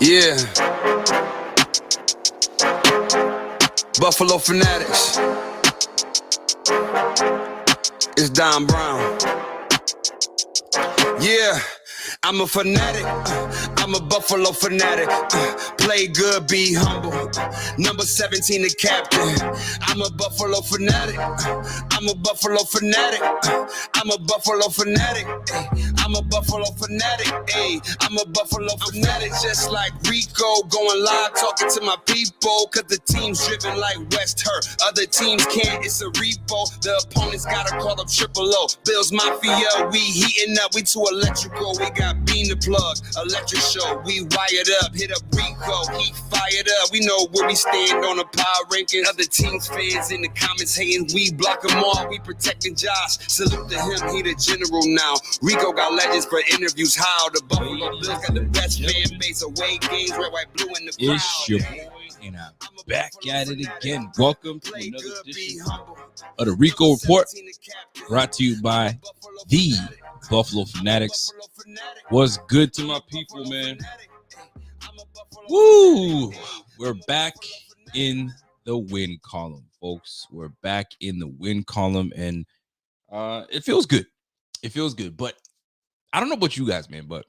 Yeah. Buffalo Fanatics. It's Don Brown. Yeah. I'm a fanatic, I'm a Buffalo fanatic, play good, be humble, number 17 the captain. I'm a Buffalo fanatic, I'm a Buffalo fanatic, I'm a Buffalo fanatic, I'm a Buffalo fanatic, I'm a Buffalo fanatic, just like Rico, going live, talking to my people, cause the team's driven like West Hurt, other teams can't, it's a repo, the opponents gotta call up Triple O, Bills Mafia, we heating up, we too electrical, we got Bean the plug, electric show, we wired up, hit up Rico, he fired up, we know where we stand on the power ranking, other teams fans in the comments hating, we block them all, we protecting Josh, salute to him, he the general now, Rico got legends for interviews, how the Buffalo Bills got the best fan base, away games, red, white, blue in the crowd. It's your boy, and I'm back at it again. Welcome to another edition of the Rico Report, brought to you by the Buffalo Fanatics. What's good to my people, man? Woo! We're back in the win column, folks. We're back in the win column, and it feels good. It feels good, but I don't know about you guys, man, but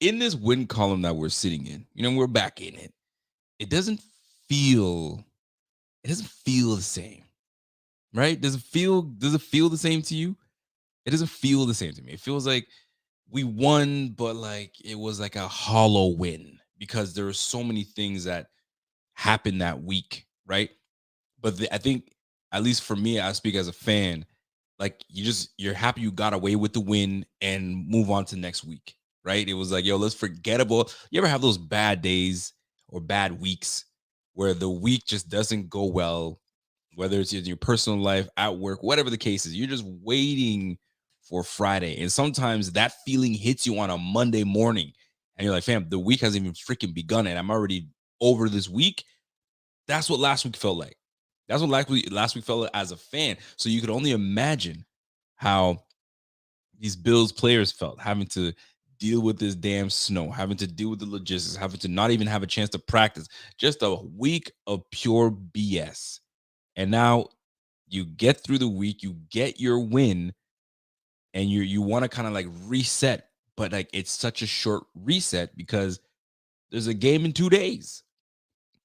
in this win column that we're sitting in, we're back in it. It doesn't feel the same, right? Does it feel the same to you? It doesn't feel the same to me. It feels like we won, but like it was like a hollow win because there were so many things that happened that week, right? But I think, at least for me, I speak as a fan, like you're happy you got away with the win and move on to next week, right? It was like, yo, let's forget about. You ever have those bad days or bad weeks where the week just doesn't go well, whether it's in your personal life, at work, whatever the case is, you're just waiting for Friday. And sometimes that feeling hits you on a Monday morning and you're like, fam, the week hasn't even freaking begun and I'm already over this week. That's what last week felt like. That's what last week felt like as a fan. So you could only imagine how these Bills players felt, having to deal with this damn snow, having to deal with the logistics, having to not even have a chance to practice. Just a week of pure BS. And now you get through the week, you get your win, and you want to kind of like reset, but like it's such a short reset because there's a game in 2 days.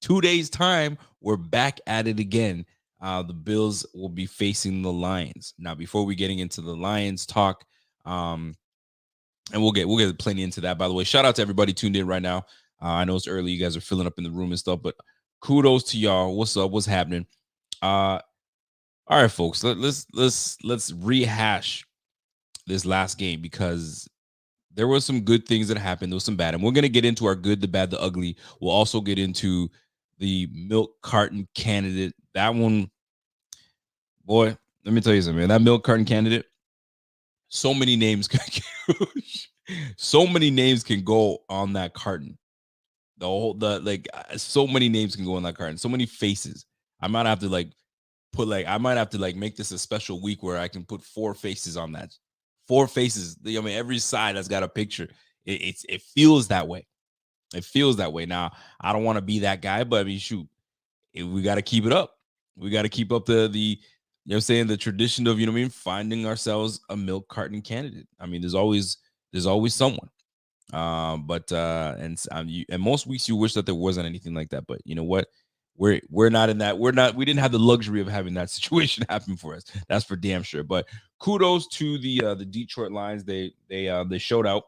2 days time, we're back at it again. The Bills will be facing the Lions. Now, before we getting into the Lions talk, and we'll get plenty into that. By the way, shout out to everybody tuned in right now. I know it's early, you guys are filling up in the room and stuff, but kudos to y'all. What's up? What's happening? All right, folks. Let's rehash this last game because there were some good things that happened. There was some bad, and we're gonna get into our good, the bad, the ugly. We'll also get into the milk carton candidate. That one, boy, let me tell you something, man. That milk carton candidate. So many names so many names can go on that carton. So many names can go on that carton. So many faces. I might have to make this a special week where I can put 4 faces on that. 4 faces. I mean, every side has got a picture. It feels that way. It feels that way. Now, I don't want to be that guy, but I mean, shoot, we got to keep it up. We got to keep up the the tradition of, finding ourselves a milk carton candidate. I mean, there's always someone. And most weeks you wish that there wasn't anything like that, but you know what? We're not in that. We didn't have the luxury of having that situation happen for us. That's for damn sure. But kudos to the Detroit Lions. They showed out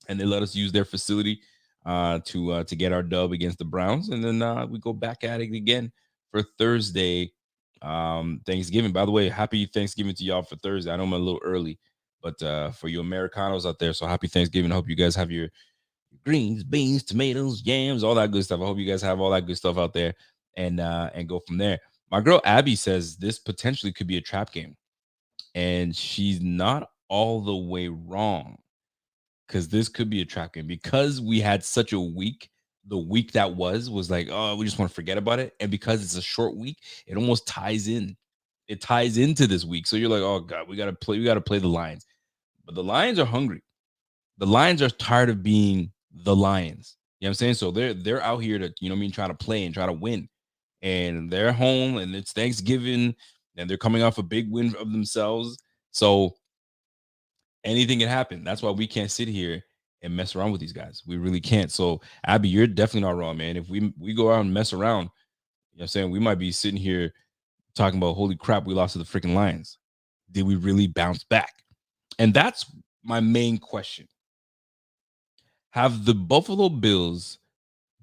and they let us use their facility to get our dub against the Browns, and then we go back at it again for Thursday. Thanksgiving. By the way, happy Thanksgiving to y'all for Thursday. I know I'm a little early, but for you Americanos out there, so happy Thanksgiving. I hope you guys have your greens, beans, tomatoes, yams, all that good stuff. I hope you guys have all that good stuff out there and go from there. My girl Abby says this potentially could be a trap game, and she's not all the way wrong because this could be a trap game because we had such a week. The week that was like, oh, we just want to forget about it. And because it's a short week, it almost ties in. It ties into this week. So you're like, oh God, we gotta play the Lions. But the Lions are hungry. The Lions are tired of being the Lions. You know what I'm saying? So they're out here to, try to play and try to win. And they're home and it's Thanksgiving and they're coming off a big win of themselves. So anything can happen. That's why we can't sit here and mess around with these guys. We really can't. So Abby, you're definitely not wrong, man. If we go out and mess around, I'm saying, we might be sitting here talking about, holy crap, we lost to the freaking Lions. Did we really bounce back? And that's my main question. Have the Buffalo Bills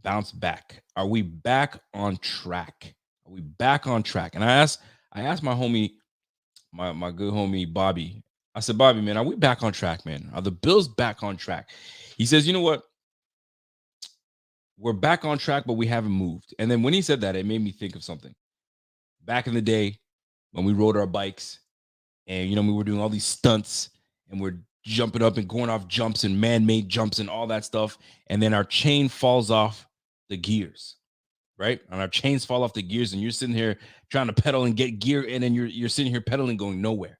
bounced back? Are we back on track? Are we back on track? And I asked my homie, my good homie Bobby. I said, Bobby, man, are we back on track, man? Are the Bills back on track? He says, you know what? We're back on track, but we haven't moved. And then when he said that, it made me think of something. Back in the day, when we rode our bikes and, we were doing all these stunts and we're jumping up and going off jumps and man-made jumps and all that stuff. And then our chain falls off the gears, right? And our chains fall off the gears and you're sitting here trying to pedal and get gear. And then you're sitting here pedaling, going nowhere,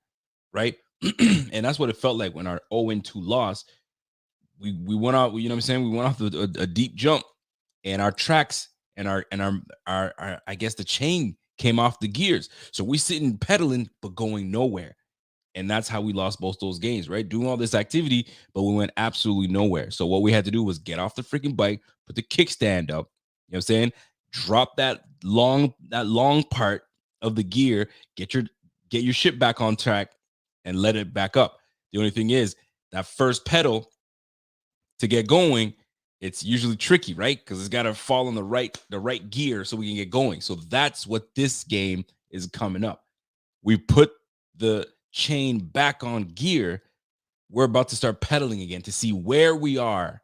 right? And that's what it felt like when our 0-2 loss. We went out, we went off a deep jump and our tracks and our I guess the chain came off the gears. So we sitting pedaling, but going nowhere. And that's how we lost both those games, right? Doing all this activity, but we went absolutely nowhere. So what we had to do was get off the freaking bike, put the kickstand up, you know what I'm saying? Drop that long part of the gear, get your shit back on track and let it back up. The only thing is that first pedal to get going, it's usually tricky, right? Because it's got to fall on the right gear so we can get going. So that's what this game is coming up. We put the chain back on gear. We're about to start pedaling again to see where we are,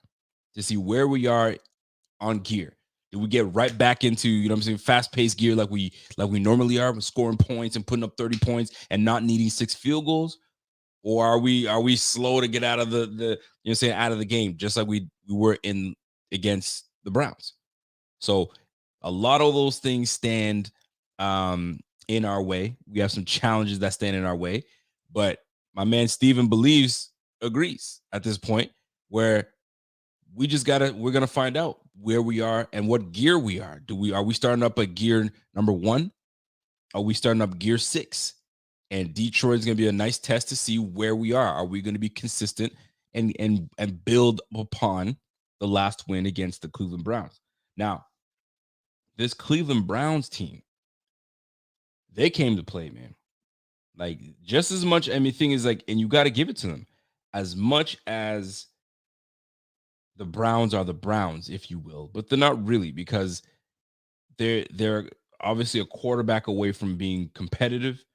on gear. Do we get right back into, fast-paced gear like we normally are, with scoring points and putting up 30 points and not needing 6 field goals? Or are we slow to get out of the out of the game, just like we were in against the Browns? So a lot of those things stand in our way. We have some challenges that stand in our way, but my man Steven agrees at this point, where we're gonna find out where we are and what gear we are. Are we starting up at gear number 1? Are we starting up gear 6? And Detroit is going to be a nice test to see where we are. Are we going to be consistent and build upon the last win against the Cleveland Browns? Now, this Cleveland Browns team, they came to play, man. Like, just as much, thing is, like, and you got to give it to them, as much as the Browns are the Browns, if you will, but they're not really, because they're obviously a quarterback away from being competitive.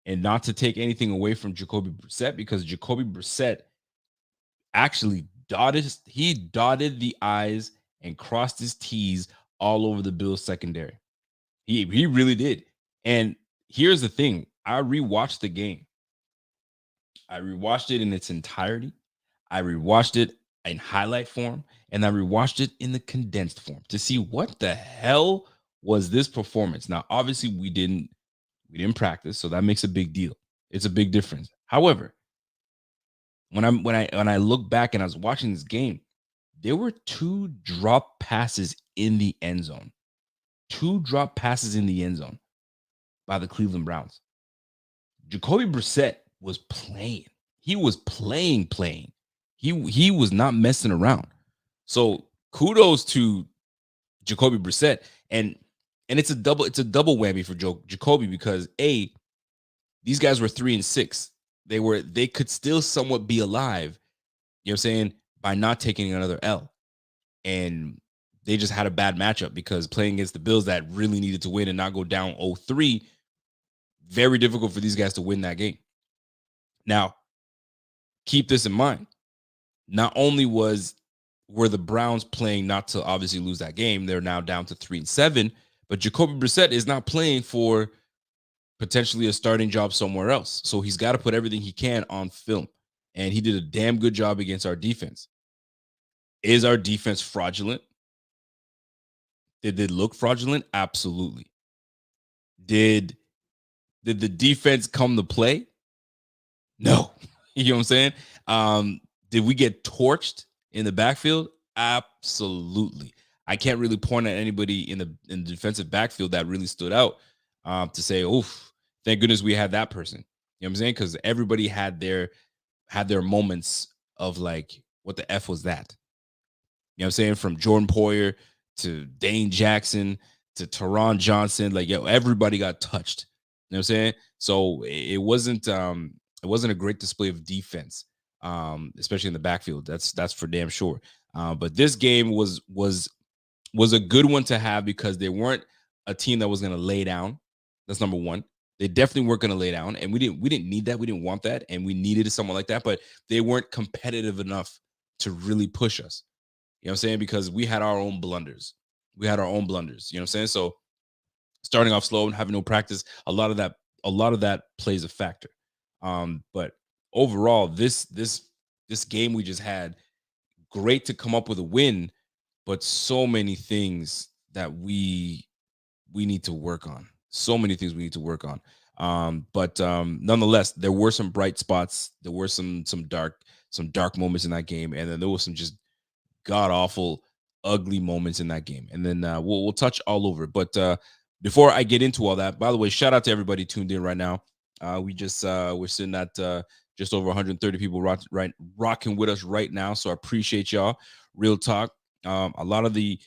And not to take anything away from Jacoby Brissett, because Jacoby Brissett actually dotted the I's and crossed his T's all over the Bills secondary. He really did. And here's the thing. I rewatched the game. I rewatched it in its entirety. I rewatched it in highlight form, and I rewatched it in the condensed form to see what the hell was this performance. Now, obviously, we didn't practice, so that makes a big deal. It's a big difference. However, when I look back and I was watching this game, there were 2 drop passes in the end zone. 2 drop passes in the end zone by the Cleveland Browns. Jacoby Brissett was playing. He was playing. He was not messing around. So kudos to Jacoby Brissett. And it's a double whammy for Jacoby, because these guys were 3-6. They could still somewhat be alive, you know what I'm saying, by not taking another L. And they just had a bad matchup, because playing against the Bills that really needed to win and not go down 0-3, very difficult for these guys to win that game. Now, keep this in mind. Not only were the Browns playing not to obviously lose that game, they're now down to 3-7, but Jacoby Brissett is not playing for potentially a starting job somewhere else. So he's got to put everything he can on film. And he did a damn good job against our defense. Is our defense fraudulent? Did it look fraudulent? Absolutely. Did the defense come to play? No. You know what I'm saying? Did we get torched in the backfield? Absolutely. I can't really point at anybody in the defensive backfield that really stood out to say, "Oof, thank goodness we had that person." You know what I'm saying? Because everybody had their moments of like, what the F was that? You know what I'm saying? From Jordan Poyer to Dane Jackson to Teron Johnson, like, yo, everybody got touched. You know what I'm saying? So it wasn't a great display of defense, especially in the backfield. That's for damn sure. But this game was a good one to have because they weren't a team that was going to lay down. That's number one. They definitely weren't going to lay down, and we didn't need that. We didn't want that, and we needed someone like that. But they weren't competitive enough to really push us. You know what I'm saying? Because we had our own blunders. We had our own blunders. You know what I'm saying? So starting off slow and having no practice, a lot of that plays a factor. But overall, this game we just had, great to come up with a win, but so many things that we need to work on. So many things we need to work on. But nonetheless, there were some bright spots. There were some dark moments in that game, and then there was some just god awful, ugly moments in that game. And then we'll touch all over it. But before I get into all that, by the way, shout out to everybody tuned in right now. We're sitting at just over 130 people rocking with us right now. So I appreciate y'all. Real talk. A lot of the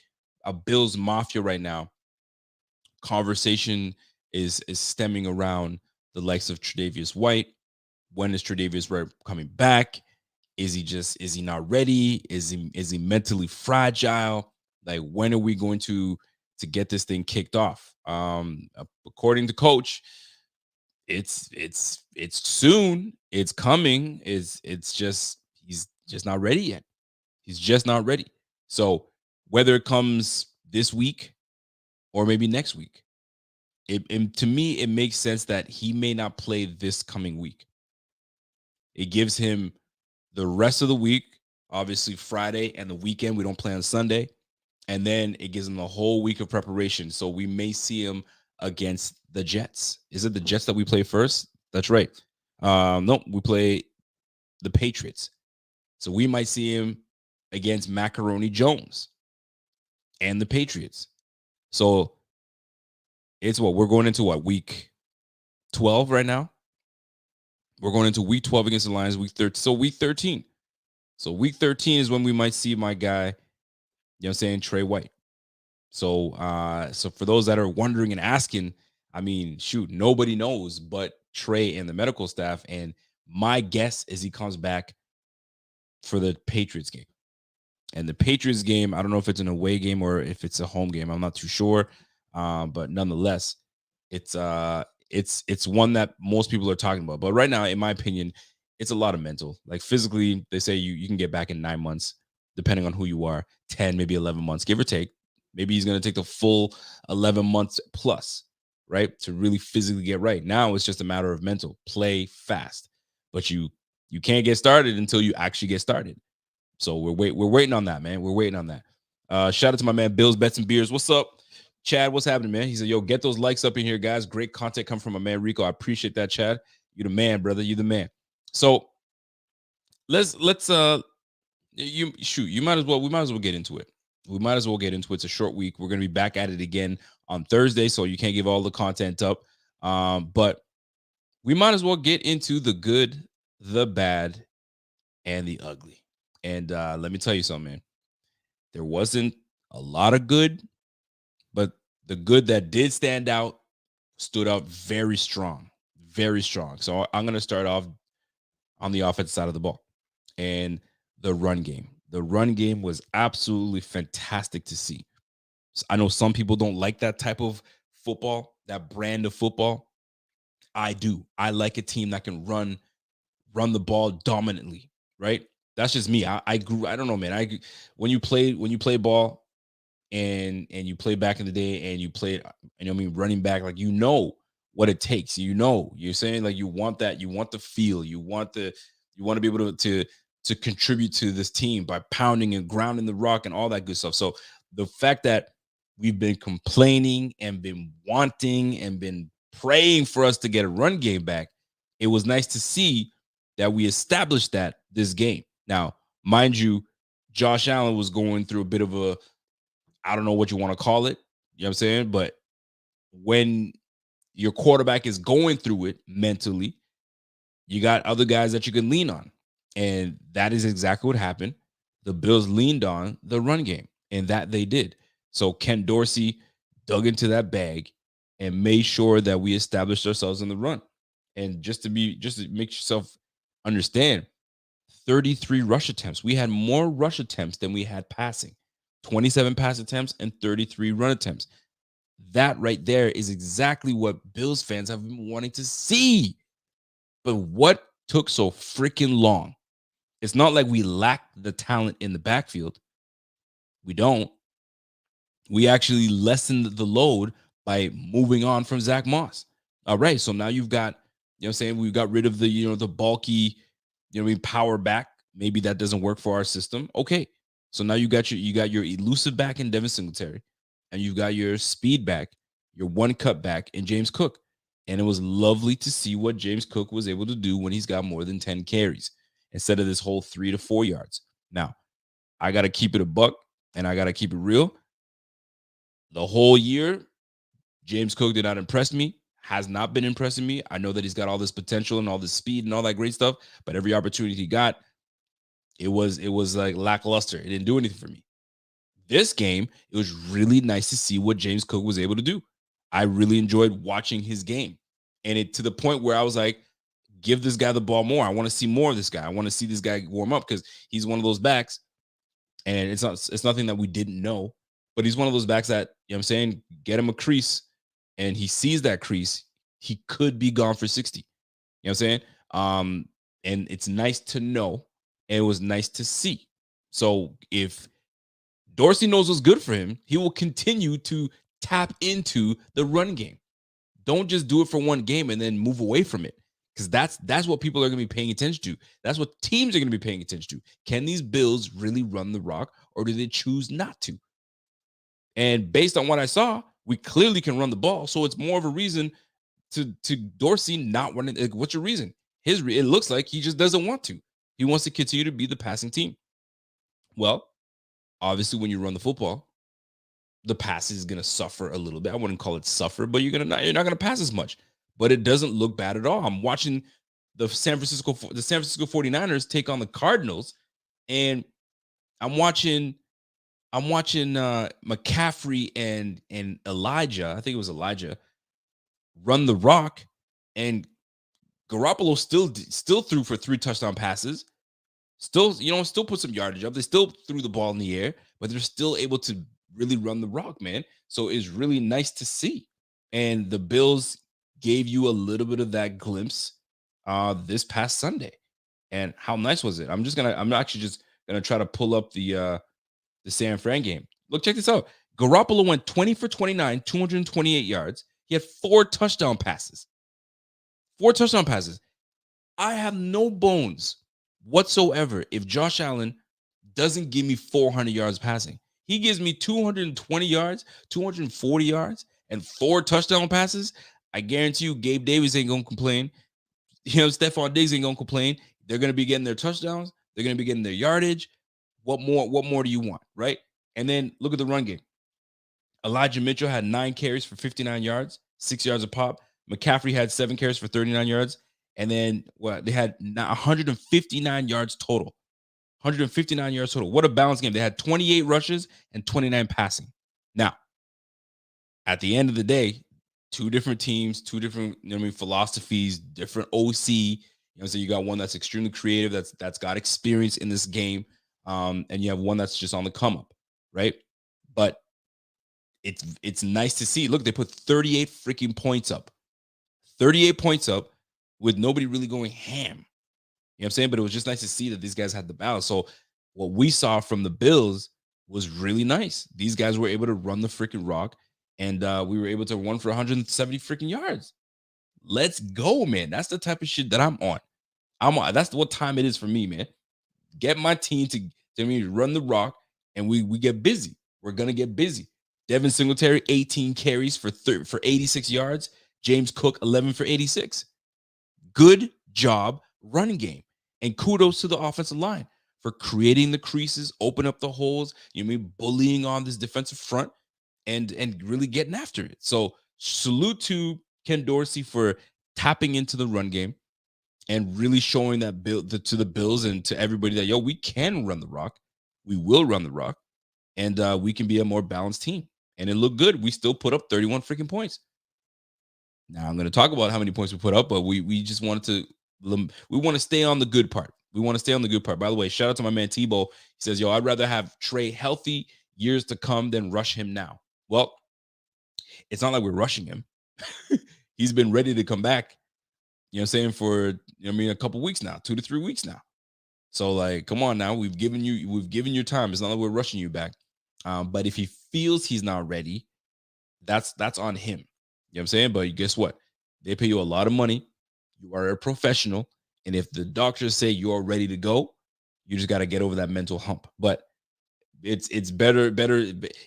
Bills Mafia right now conversation is stemming around the likes of Tre'Davious White. When is Tre'Davious White coming back? Is he not ready? Is he mentally fragile? Like, when are we going to get this thing kicked off? According to coach, it's soon. It's coming. It's just he's just not ready yet. He's just not ready. So whether it comes this week or maybe next week, to me, it makes sense that he may not play this coming week. It gives him the rest of the week, obviously Friday and the weekend. We don't play on Sunday. And then it gives him a whole week of preparation. So we may see him against the Jets. Is it the Jets that we play first? That's right. No, we play the Patriots. So we might see him against Macaroni Jones and the Patriots. So it's we're going into week 12 right now. We're going into week 12 against the Lions, week 13. So week 13. So week 13 is when we might see my guy, you know what I'm saying, Tre White. So so for those that are wondering and asking, I mean, shoot, nobody knows but Tre and the medical staff. And my guess is he comes back for the Patriots game. And the Patriots game, I don't know if it's an away game or if it's a home game. I'm not too sure. But nonetheless, it's one that most people are talking about. But right now, in my opinion, it's a lot of mental. Like, physically, they say you can get back in 9 months, depending on who you are, 10, maybe 11 months, give or take. Maybe he's going to take the full 11 months plus, right, to really physically get right. Now it's just a matter of mental. Play fast. But you can't get started until you actually get started. So we're waiting on that, man. We're waiting on that. Shout out to my man Bills Bets and Beers. What's up, Chad? What's happening, man? He said, "Yo, get those likes up in here, guys. Great content coming from my man Rico. I appreciate that, Chad. You the man, brother. You the man." So let's you might as well. We might as well get into it. We might as well get into it. It's a short week. We're gonna be back at it again on Thursday, so you can't give all the content up. But we might as well get into the good, the bad, and the ugly. And let me tell you something, man. There wasn't a lot of good, but the good that did stand out stood out very strong, very strong. So I'm going to start off on the offensive side of the ball and the run game. The run game was absolutely fantastic to see. I know some people don't like that type of football, that brand of football. I do. I like a team that can run the ball dominantly, right? That's just me. I grew. I don't know, man. When you play ball, and you play back in the day, and you played, I mean, running back, like, you know what it takes. You're saying, like, you want that. You want the feel. You want to be able to contribute to this team by pounding and grounding the rock and all that good stuff. So the fact that we've been complaining and been wanting and been praying for us to get a run game back, it was nice to see that we established that this game. Now, mind you, Josh Allen was going through a bit of a, I don't know what you want to call it. You know what I'm saying? But when your quarterback is going through it mentally, you got other guys that you can lean on. And that is exactly what happened. The Bills leaned on the run game, and that they did. So Ken Dorsey dug into that bag and made sure that we established ourselves in the run. And just to make yourself understand, 33 rush attempts. We had more rush attempts than we had passing. 27 pass attempts and 33 run attempts. That right there is exactly what Bills fans have been wanting to see. But what took so freaking long? It's not like we lacked the talent in the backfield. We don't. We actually lessened the load by moving on from Zach Moss. All right, so now you've got, you know what I'm saying, we got rid of the, the bulky, power back. Maybe that doesn't work for our system. Okay. So now you got your elusive back in Devin Singletary, and you've got your speed back, your one cut back in James Cook. And it was lovely to see what James Cook was able to do when he's got more than 10 carries instead of this whole 3 to 4 yards. Now, I got to keep it a buck and I got to keep it real. The whole year, James Cook did not impress me, has not been impressing me. I know that he's got all this potential and all this speed and all that great stuff, but every opportunity he got, it was like lackluster. It didn't do anything for me. This game, it was really nice to see what James Cook was able to do. I really enjoyed watching his game. And it to the point where I was like, give this guy the ball more. I want to see more of this guy. I want to see this guy warm up because he's one of those backs. And it's nothing that we didn't know, but he's one of those backs that, you know what I'm saying, get him a crease and he sees that crease, he could be gone for 60. You know what I'm saying? And it's nice to know. And it was nice to see. So if Dorsey knows what's good for him, he will continue to tap into the run game. Don't just do it for one game and then move away from it, because that's what people are going to be paying attention to. That's what teams are going to be paying attention to. Can these Bills really run the rock, or do they choose not to? And based on what I saw, we clearly can run the ball. So it's more of a reason to Dorsey not running. Like, what's your reason? It looks like he just doesn't want to. He wants to continue to be the passing team. Well, obviously, when you run the football, the pass is going to suffer a little bit. I wouldn't call it suffer, but you're not going to pass as much. But it doesn't look bad at all. I'm watching the San Francisco 49ers take on the Cardinals, and I'm watching McCaffrey and Elijah, I think it was Elijah, run the rock, and Garoppolo still threw for 3 touchdown passes. Still put some yardage up. They still threw the ball in the air, but they're still able to really run the rock, man. So it's really nice to see. And the Bills gave you a little bit of that glimpse this past Sunday. And how nice was it? I'm actually just gonna try to pull up the San Fran game. Look, check this out. Garoppolo went 20 for 29, 228 yards. He had 4 touchdown passes. 4 touchdown passes. I have no bones whatsoever if Josh Allen doesn't give me 400 yards passing. He gives me 220 yards, 240 yards, and 4 touchdown passes. I guarantee you Gabe Davis ain't going to complain. Stephon Diggs ain't going to complain. They're going to be getting their touchdowns. They're going to be getting their yardage. What more do you want, right? And then look at the run game. Elijah Mitchell had 9 carries for 59 yards, 6 yards a pop. McCaffrey had 7 carries for 39 yards. And then they had 159 yards total. 159 yards total. What a balanced game. They had 28 rushes and 29 passing. Now, at the end of the day, 2 different teams, 2 different philosophies, different OC. So you got one that's extremely creative, that's got experience in this game, and you have one that's just on the come up, right? But it's nice to see. Look, they put 38 freaking points up. 38 points up with nobody really going ham. You know what I'm saying? But it was just nice to see that these guys had the balance. So what we saw from the Bills was really nice. These guys were able to run the freaking rock, and we were able to run for 170 freaking yards. Let's go, man. That's the type of shit that I'm on. That's what time it is for me, man. Get my team to run the rock, and we get busy. We're gonna get busy. Devin Singletary, 18 carries for 86 yards. James Cook, 11 for 86. Good job running game. And kudos to the offensive line for creating the creases, open up the holes, bullying on this defensive front and really getting after it. So salute to Ken Dorsey for tapping into the run game and really showing that to the Bills and to everybody that, we can run the rock. We will run the rock. And we can be a more balanced team. And it looked good. We still put up 31 freaking points. Now I'm going to talk about how many points we put up, but we just wanted we want to stay on the good part. We want to stay on the good part. By the way, shout out to my man Tebow. He says, I'd rather have Tre healthy years to come than rush him now. Well, it's not like we're rushing him. He's been ready to come back, for a couple weeks now, 2 to 3 weeks now. So like, come on now, we've given you time. It's not like we're rushing you back. But if he feels he's not ready, that's on him. You know what I'm saying? But guess what? They pay you a lot of money. You are a professional. And if the doctors say you're ready to go, you just got to get over that mental hump. But it's better,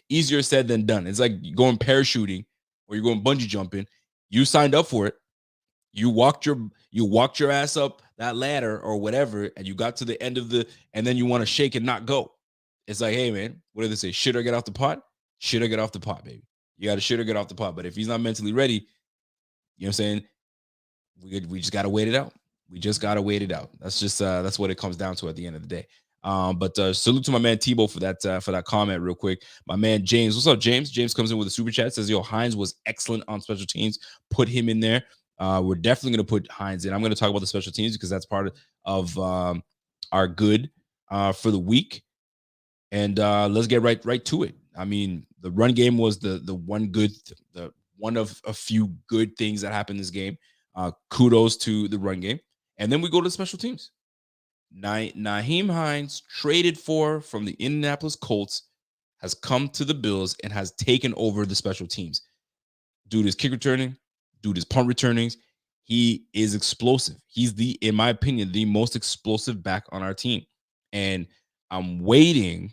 easier said than done. It's like going parachuting or you're going bungee jumping. You signed up for it. You walked your ass up that ladder or whatever, and you got to the end of and then you want to shake and not go. It's like, hey man, what do they say? Shit or get off the pot? Shit or get off the pot, baby. You got to shit or get off the pot. But if he's not mentally ready, you know what I'm saying? We just got to wait it out. We just got to wait it out. That's just that's what it comes down to at the end of the day. But salute to my man Tebow for that comment real quick. My man James, what's up, James? James comes in with a super chat, says, Hines was excellent on special teams. Put him in there. We're definitely going to put Hines in. I'm going to talk about the special teams because that's part of our good for the week. And let's get right to it. I mean, the run game was the one of a few good things that happened in this game. Kudos to the run game. And then we go to the special teams. Nyheim Hines, traded from the Indianapolis Colts, has come to the Bills and has taken over the special teams. Dude is kick returning. Dude is punt returnings. He is explosive. He's in my opinion, the most explosive back on our team. And I'm waiting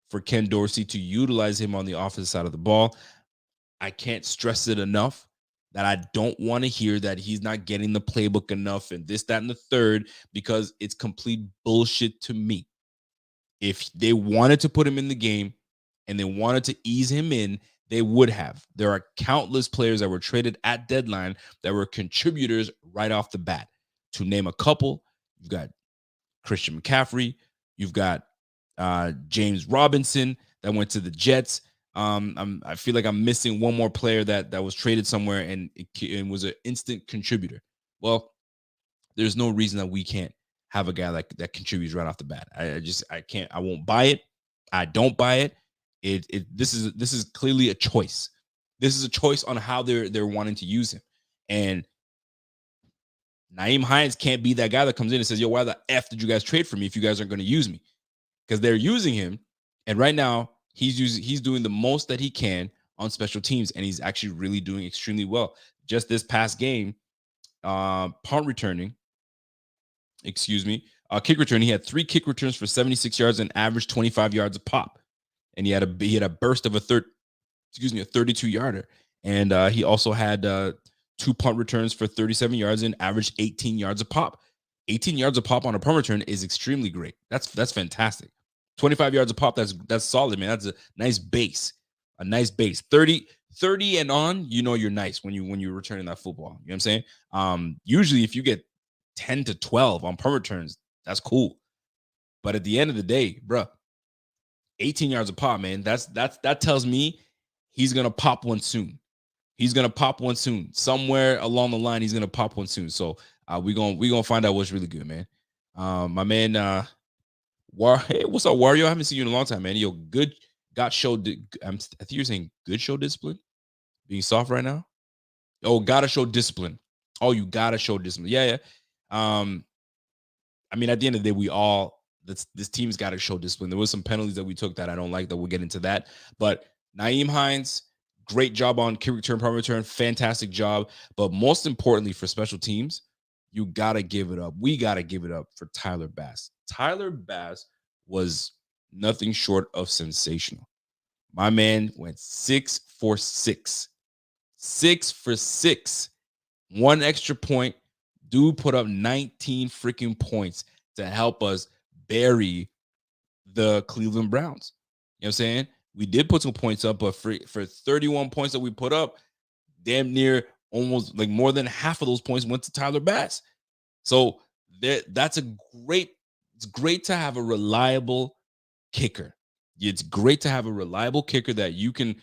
for Ken Dorsey to utilize him on the offensive side of the ball. I can't stress it enough that I don't want to hear that he's not getting the playbook enough and this, that, and the third, because it's complete bullshit to me. If they wanted to put him in the game and they wanted to ease him in, they would have. There are countless players that were traded at deadline that were contributors right off the bat. To name a couple, you've got Christian McCaffrey, you've got James Robinson that went to the Jets. I feel like I'm missing one more player that was traded somewhere and was an instant contributor. Well, there's no reason that we can't have a guy that contributes right off the bat. I can't. I won't buy it. I don't buy it. This is clearly a choice. This is a choice on how they're wanting to use him. And Nyheim Hines can't be that guy that comes in and says, why the F did you guys trade for me if you guys aren't going to use me? Because they're using him. And right now he's doing the most that he can on special teams. And he's actually really doing extremely well. Just this past game, kick returning, he had 3 kick returns for 76 yards and averaged 25 yards a pop. And he had a burst of a 32-yarder. And he also had 2 punt returns for 37 yards and averaged 18 yards a pop. 18 yards a pop on a punt return is extremely great. That's fantastic. 25 yards a pop, that's solid, man. That's a nice base. A nice base. 30 and on, you're nice when you're returning that football. You know what I'm saying? Usually if you get 10 to 12 on punt returns, that's cool. But at the end of the day, bro, 18 yards a pop, man. That tells me he's gonna pop one soon. He's gonna pop one soon. Somewhere along the line, he's gonna pop one soon. So we're gonna find out what's really good, man. My man, hey, what's up, Wario? I haven't seen you in a long time, man. I think you're saying good show discipline. Being soft right now. Oh, gotta show discipline. Oh, you gotta show discipline. Yeah. I mean, at the end of the day, this team's got to show discipline. There was some penalties that we took that I don't like, that we'll get into that. But Nyheim Hines, great job on kick return, punt return, fantastic job. But most importantly for special teams, you got to give it up. We got to give it up for Tyler Bass. Tyler Bass was nothing short of sensational. My man went 6 for 6. 6 for 6. 1 extra point. Dude put up 19 freaking points to help us bury the Cleveland Browns. You know what I'm saying? We did put some points up, but for 31 points that we put up, damn near almost like more than half of those points went to Tyler Bass. So that's it's great to have a reliable kicker. It's great to have a reliable kicker that you can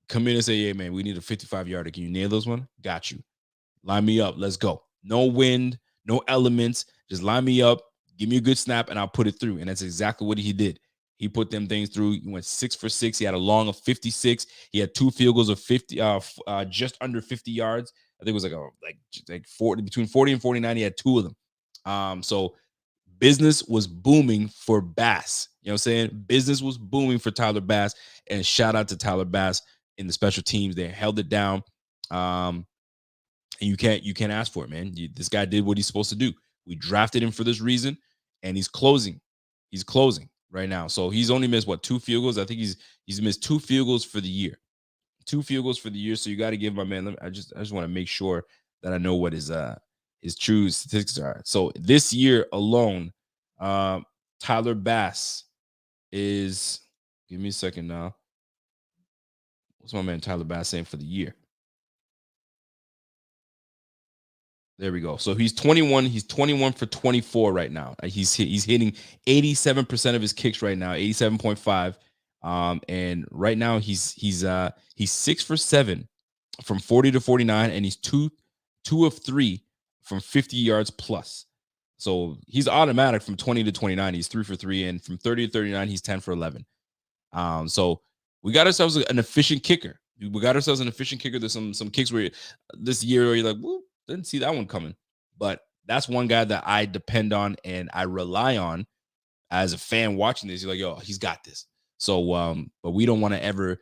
come in and say, hey, man, we need a 55-yarder. Can you nail this one? Got you. Line me up. Let's go. No wind, no elements. Just line me up. Give me a good snap, and I'll put it through. And that's exactly what he did. He put them things through. He went 6 for 6. He had a long of 56. He had 2 field goals of 50, just under 50 yards. I think it was like 40, between 40 and 49. He had 2 of them. So business was booming for Bass. You know what I'm saying? Business was booming for Tyler Bass. And shout out to Tyler Bass in the special teams. They held it down. And you can't ask for it, man. This guy did what he's supposed to do. We drafted him for this reason, and he's closing. He's closing right now. So he's only missed 2 field goals. I think he's missed 2 field goals for the year. 2 field goals for the year. So you got to give my man. I just want to make sure that I know what his true statistics are. So this year alone, Tyler Bass is. Give me a second now. What's my man Tyler Bass saying for the year? There we go. So he's 21. He's 21 for 24 right now. He's hitting 87% of his kicks right now, 87.5. And right now he's 6 for 7 from 40 to 49, and he's 2 of 3 from 50 yards plus. So he's automatic from 20 to 29. He's 3 for 3, and from 30 to 39, he's 10 for 11. So we got ourselves an efficient kicker. There's some kicks where this year where you're like, well, didn't see that one coming. But that's one guy that I depend on and I rely on as a fan watching this. You're like, yo, he's got this. So, but we don't want to ever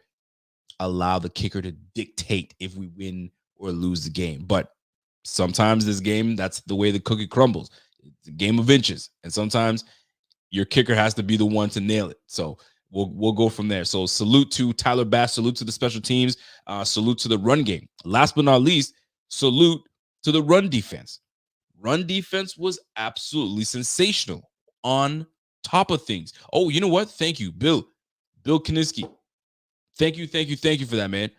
allow the kicker to dictate if we win or lose the game. But sometimes this game, that's the way the cookie crumbles. It's a game of inches. And sometimes your kicker has to be the one to nail it. So we'll go from there. So salute to Tyler Bass. Salute to the special teams. Salute to the run game. Last but not least, salute to the run defense. Run defense was absolutely sensational on top of things. Oh, you know what? Thank you, Bill Kiniski. Thank you for that, man.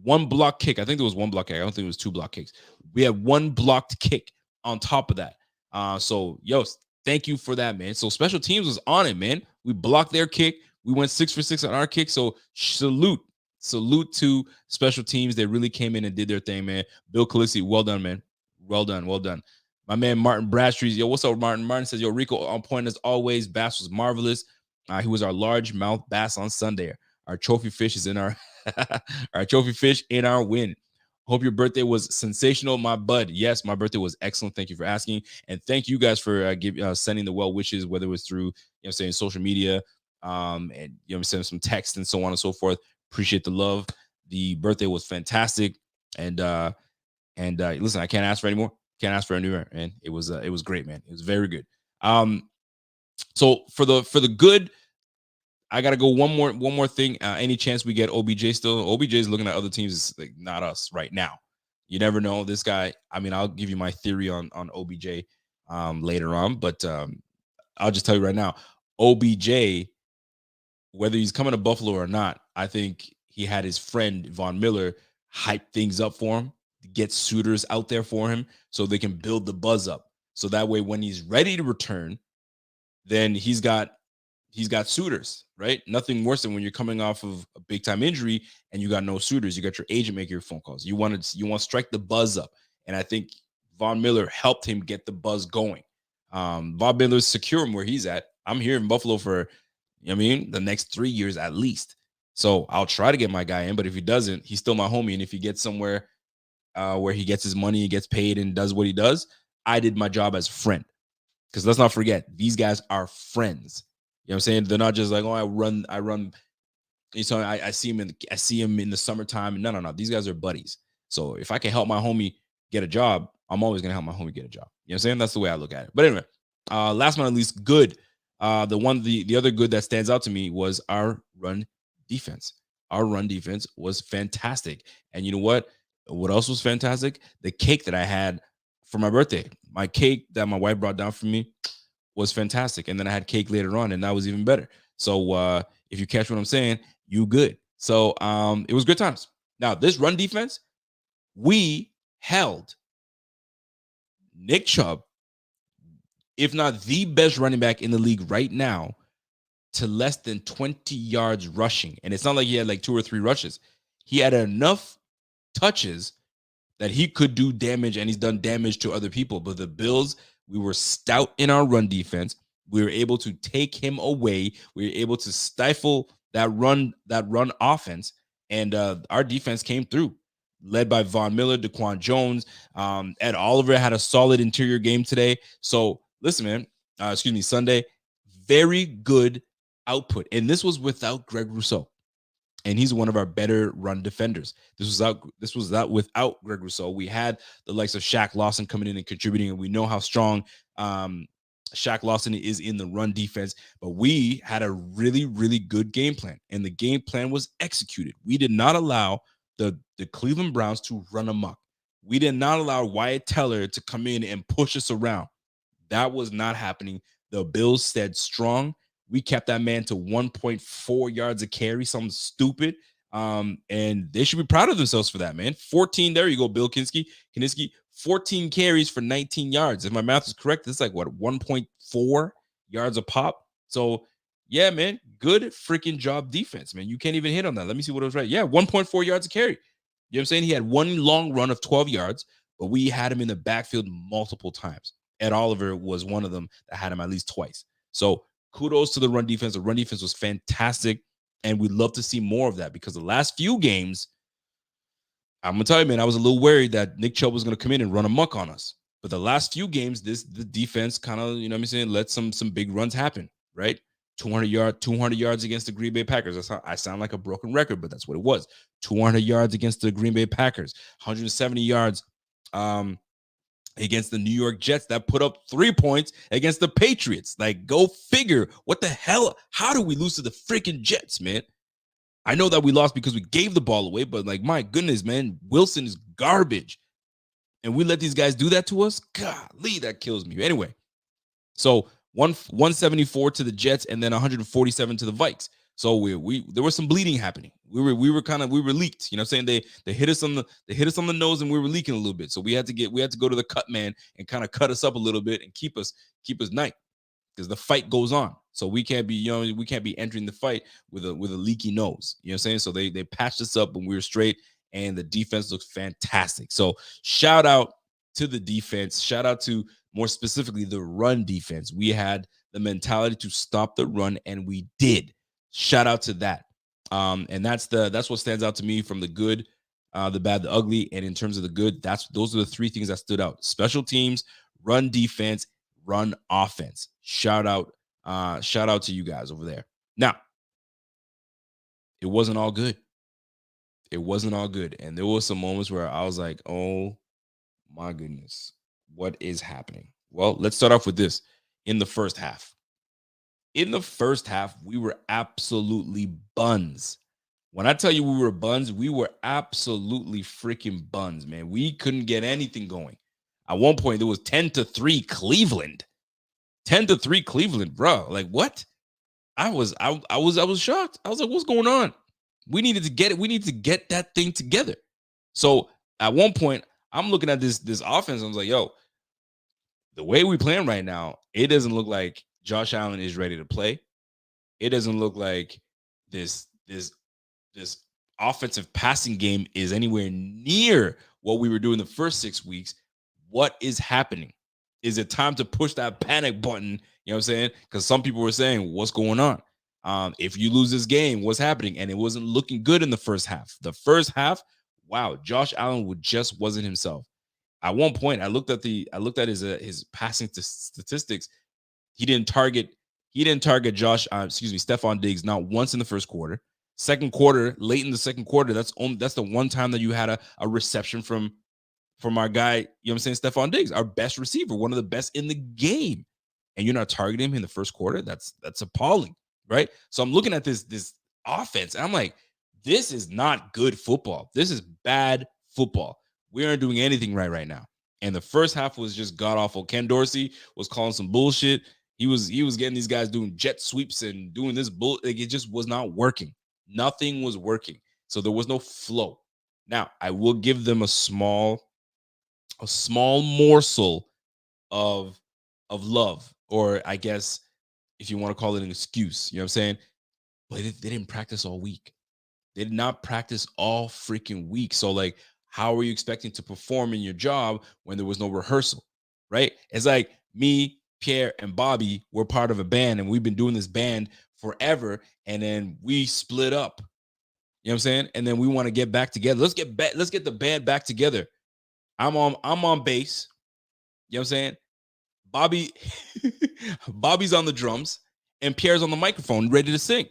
1 block kick. I think there was 1 block kick. I don't think it was 2 block kicks. We had 1 blocked kick on top of that. So, thank you for that, man. So special teams was on it, man. We blocked their kick. We went 6 for 6 on our kick. So salute to special teams. They really came in and did their thing, man. Bill Calisi, well done, man. Well done. My man Martin Bradstreet. Yo, what's up, Martin? Martin says, yo, Rico on point as always. Bass was marvelous. He was our largemouth bass on Sunday. Our trophy fish is in our win. Hope your birthday was sensational, my bud. Yes, my birthday was excellent. Thank you for asking. And thank you guys for sending the well wishes, whether it was through, social media, and, sending some text and so on and so forth. Appreciate the love. The birthday was fantastic. And listen, I can't ask for any more. Can't ask for any more, man. It was great, man. It was very good. So for the good, I gotta go one more thing. Any chance we get OBJ still? OBJ is looking at other teams, is like not us right now. You never know. This guy. I mean, I'll give you my theory on OBJ later on, but I'll just tell you right now, OBJ, whether he's coming to Buffalo or not, I think he had his friend Von Miller hype things up for him, get suitors out there for him, so they can build the buzz up. So that way, when he's ready to return, then he's got suitors, right? Nothing worse than when you're coming off of a big time injury and you got no suitors. You got your agent making your phone calls. You want to strike the buzz up, and I think Von Miller helped him get the buzz going. Von Miller's secure him where he's at. I'm here in Buffalo for, the next 3 years at least. So I'll try to get my guy in, but if he doesn't, he's still my homie. And if he gets somewhere where he gets his money, he gets paid and does what he does, I did my job as a friend. Because let's not forget, these guys are friends. You know what I'm saying? They're not just like, oh, I run. I see him in the summertime. No. These guys are buddies. So if I can help my homie get a job, I'm always gonna help my homie get a job. You know what I'm saying? That's the way I look at it. But anyway, last but not least, good. The other good that stands out to me was our run defense. Our run defense was fantastic. And you know what? What else was fantastic? The cake that I had for my birthday. My cake that my wife brought down for me was fantastic. And then I had cake later on, and that was even better. So if you catch what I'm saying, you good. So it was good times. Now, this run defense, we held Nick Chubb, if not the best running back in the league right now, to less than 20 yards rushing. And it's not like he had like 2 or 3 rushes. He had enough touches that he could do damage, and he's done damage to other people. But the Bills, we were stout in our run defense. We were able to take him away. We were able to stifle that run offense, and our defense came through, led by Von Miller, Daquan Jones. Ed Oliver had a solid interior game today. So listen, man, Sunday, very good output. And this was without Greg Rousseau. And he's one of our better run defenders. This was out without Greg Rousseau. We had the likes of Shaq Lawson coming in and contributing, and we know how strong Shaq Lawson is in the run defense. But we had a really, really good game plan, and the game plan was executed. We did not allow the Cleveland Browns to run amok. We did not allow Wyatt Teller to come in and push us around. That was not happening. The Bills stayed strong. We kept that man to 1.4 yards a carry, something stupid. And they should be proud of themselves for that, man. 14, there you go, Bill Kiniski, 14 carries for 19 yards. If my math is correct, it's like, what, 1.4 yards a pop? So, yeah, man, good freaking job defense, man. You can't even hit on that. Let me see what it was right. Yeah, 1.4 yards a carry. You know what I'm saying? He had one long run of 12 yards, but we had him in the backfield multiple times. Ed Oliver was one of them that had him at least twice. So, kudos to the run defense. The run defense was fantastic, and we'd love to see more of that, because the last few games, I'm going to tell you, man, I was a little worried that Nick Chubb was going to come in and run amok on us. But the last few games, the defense kind of, you know what I'm saying, let some big runs happen, right? 200 yards against the Green Bay Packers. I sound like a broken record, but that's what it was. 200 yards against the Green Bay Packers. 170 yards against the New York Jets that put up 3 points against the Patriots. Like, go figure. What the hell? How do we lose to the freaking Jets, man? I know that we lost because we gave the ball away, but like, my goodness, man, Wilson is garbage. And we let these guys do that to us? Golly, that kills me. Anyway, so 174 to the Jets and then 147 to the Vikes. So there was some bleeding happening. We were leaked. You know what I'm saying? They hit us on the nose, and we were leaking a little bit. So we had to go to the cut man and kind of cut us up a little bit and keep us nice, because the fight goes on. So we can't be entering the fight with a leaky nose. You know what I'm saying? So they patched us up and we were straight, and the defense looks fantastic. So shout out to the defense. Shout out to, more specifically, the run defense. We had the mentality to stop the run, and we did. Shout out to that. And that's what stands out to me from the good, the bad, the ugly. And in terms of the good, those are the 3 things that stood out: special teams, run defense, run offense. Shout out to you guys over there. Now, it wasn't all good. It wasn't all good. And there were some moments where I was like, oh my goodness, what is happening? Well, let's start off with this. In the first half, we were absolutely buns. When I tell you we were buns, we were absolutely freaking buns, man. We couldn't get anything going. At one point, there was 10-3 Cleveland. 10-3 Cleveland, bro. Like, what? I was shocked. I was like, what's going on? We needed to get it. We need to get that thing together. So at one point, I'm looking at this offense. I was like, yo, the way we playing right now, it doesn't look like Josh Allen is ready to play. It doesn't look like this offensive passing game is anywhere near what we were doing the first 6 weeks. What is happening? Is it time to push that panic button? You know what I'm saying? Because some people were saying, what's going on? If you lose this game, what's happening? And it wasn't looking good in the first half. The first half, wow, Josh Allen just wasn't himself. At one point, I looked at his passing statistics. He didn't target Stephon Diggs not once in the first quarter. Second quarter, late in the second quarter, that's the one time that you had a reception from our guy, you know what I'm saying, Stephon Diggs, our best receiver, one of the best in the game. And you're not targeting him in the first quarter? That's appalling, right? So I'm looking at this offense, and I'm like, this is not good football. This is bad football. We aren't doing anything right now. And the first half was just god-awful. Ken Dorsey was calling some bullshit. He was getting these guys doing jet sweeps and doing this bull. Like, it just was not working. Nothing was working. So there was no flow. Now, I will give them a small morsel of love, or I guess if you want to call it an excuse, you know what I'm saying? But they didn't practice all week. They did not practice all freaking week. So, like, how are you expecting to perform in your job when there was no rehearsal? Right? It's like me, Pierre, and Bobby were part of a band, and we've been doing this band forever, and then we split up. You know what I'm saying? And then we want to get back together. Let's get the band back together. I'm on bass. You know what I'm saying? Bobby Bobby's on the drums, and Pierre's on the microphone ready to sing.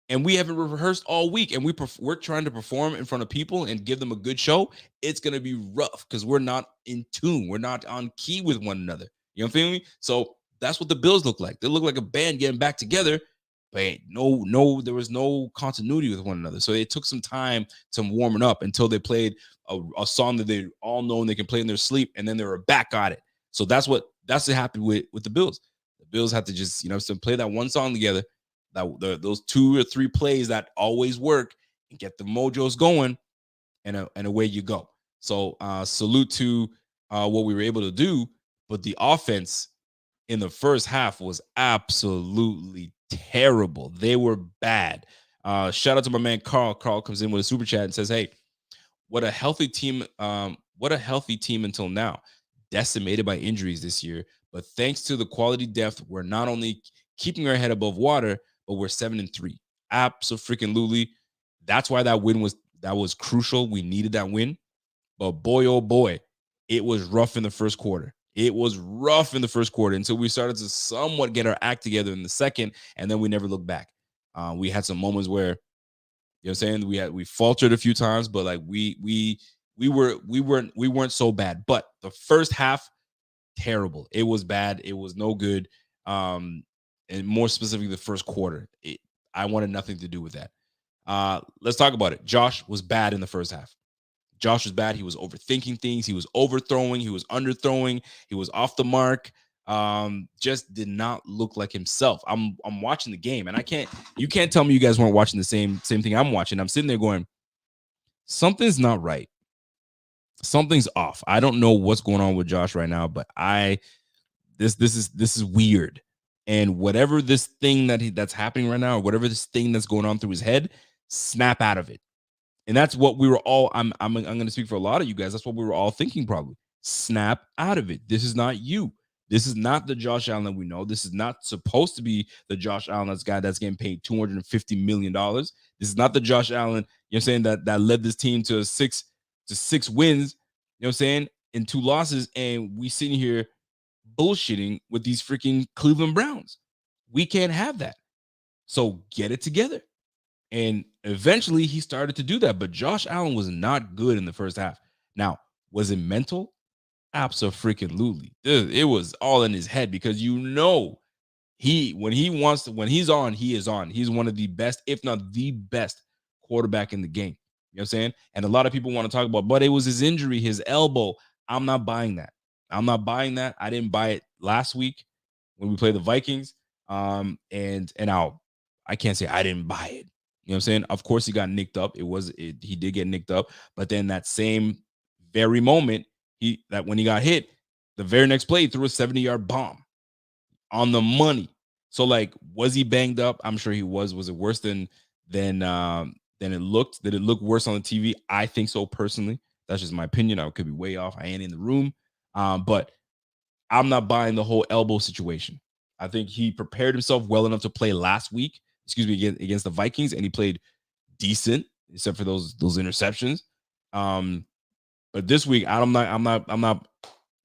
And we haven't rehearsed all week, and we're trying to perform in front of people and give them a good show. It's gonna be rough because we're not in tune. We're not on key with one another. You know what I'm feeling me? So that's what the Bills look like. They look like a band getting back together, but there was no continuity with one another. So it took some time, some warming up until they played a song that they all know and they can play in their sleep, and then they were back at it. So that's what happened with the Bills. The Bills had to just play that one song together, those 2 or 3 plays that always work, and get the mojos going, and away you go. So salute to what we were able to do, but the offense in the first half was absolutely terrible. They were bad. Shout out to my man Carl. Carl comes in with a super chat and says, "Hey, what a healthy team! What a healthy team until now. Decimated by injuries this year, but thanks to the quality depth, we're not only keeping our head above water, but we're 7-3. Absolutely. That's why that win was crucial. We needed that win, but boy, oh boy, it was rough in the first quarter. It was rough in the first quarter until we started to somewhat get our act together in the second, and then we never looked back. We had some moments where, you know what I'm saying, we faltered a few times, but like we weren't so bad. But the first half, terrible. It was bad. It was no good. And more specifically, the first quarter, I wanted nothing to do with that. Let's talk about it. Josh was bad in the first half. Josh was bad. He was overthinking things. He was overthrowing. He was underthrowing. He was off the mark. Just did not look like himself. I'm watching the game, and you can't tell me you guys weren't watching the same thing I'm watching. I'm sitting there going, something's not right. Something's off. I don't know what's going on with Josh right now, but this is weird. And whatever this thing that's happening right now, or whatever this thing that's going on through his head, snap out of it. And that's what we were all, I'm going to speak for a lot of you guys. That's what we were all thinking, probably. Snap out of it. This is not you. This is not the Josh Allen that we know. This is not supposed to be the Josh Allen that's getting paid $250 million. This is not the Josh Allen, you know what I'm saying, that led this team to six wins, you know what I'm saying, and 2 losses. And we sitting here bullshitting with these freaking Cleveland Browns. We can't have that. So get it together. And eventually he started to do that. But Josh Allen was not good in the first half. Now, was it mental? Absolutely. It was all in his head, because when he's on, he is on. He's one of the best, if not the best quarterback in the game. You know what I'm saying? And a lot of people want to talk about, but it was his injury, his elbow. I'm not buying that. I didn't buy it last week when we played the Vikings. And I can't say I didn't buy it. You know what I'm saying? Of course, he got nicked up. He did get nicked up. But then that same very moment, when he got hit, the very next play, he threw a 70-yard bomb on the money. So, like, was he banged up? I'm sure he was. Was it worse than it looked? Did it look worse on the TV? I think so, personally. That's just my opinion. I could be way off. I ain't in the room. But I'm not buying the whole elbow situation. I think he prepared himself well enough to play last week, against the Vikings, and he played decent, except for those interceptions. But this week, I'm not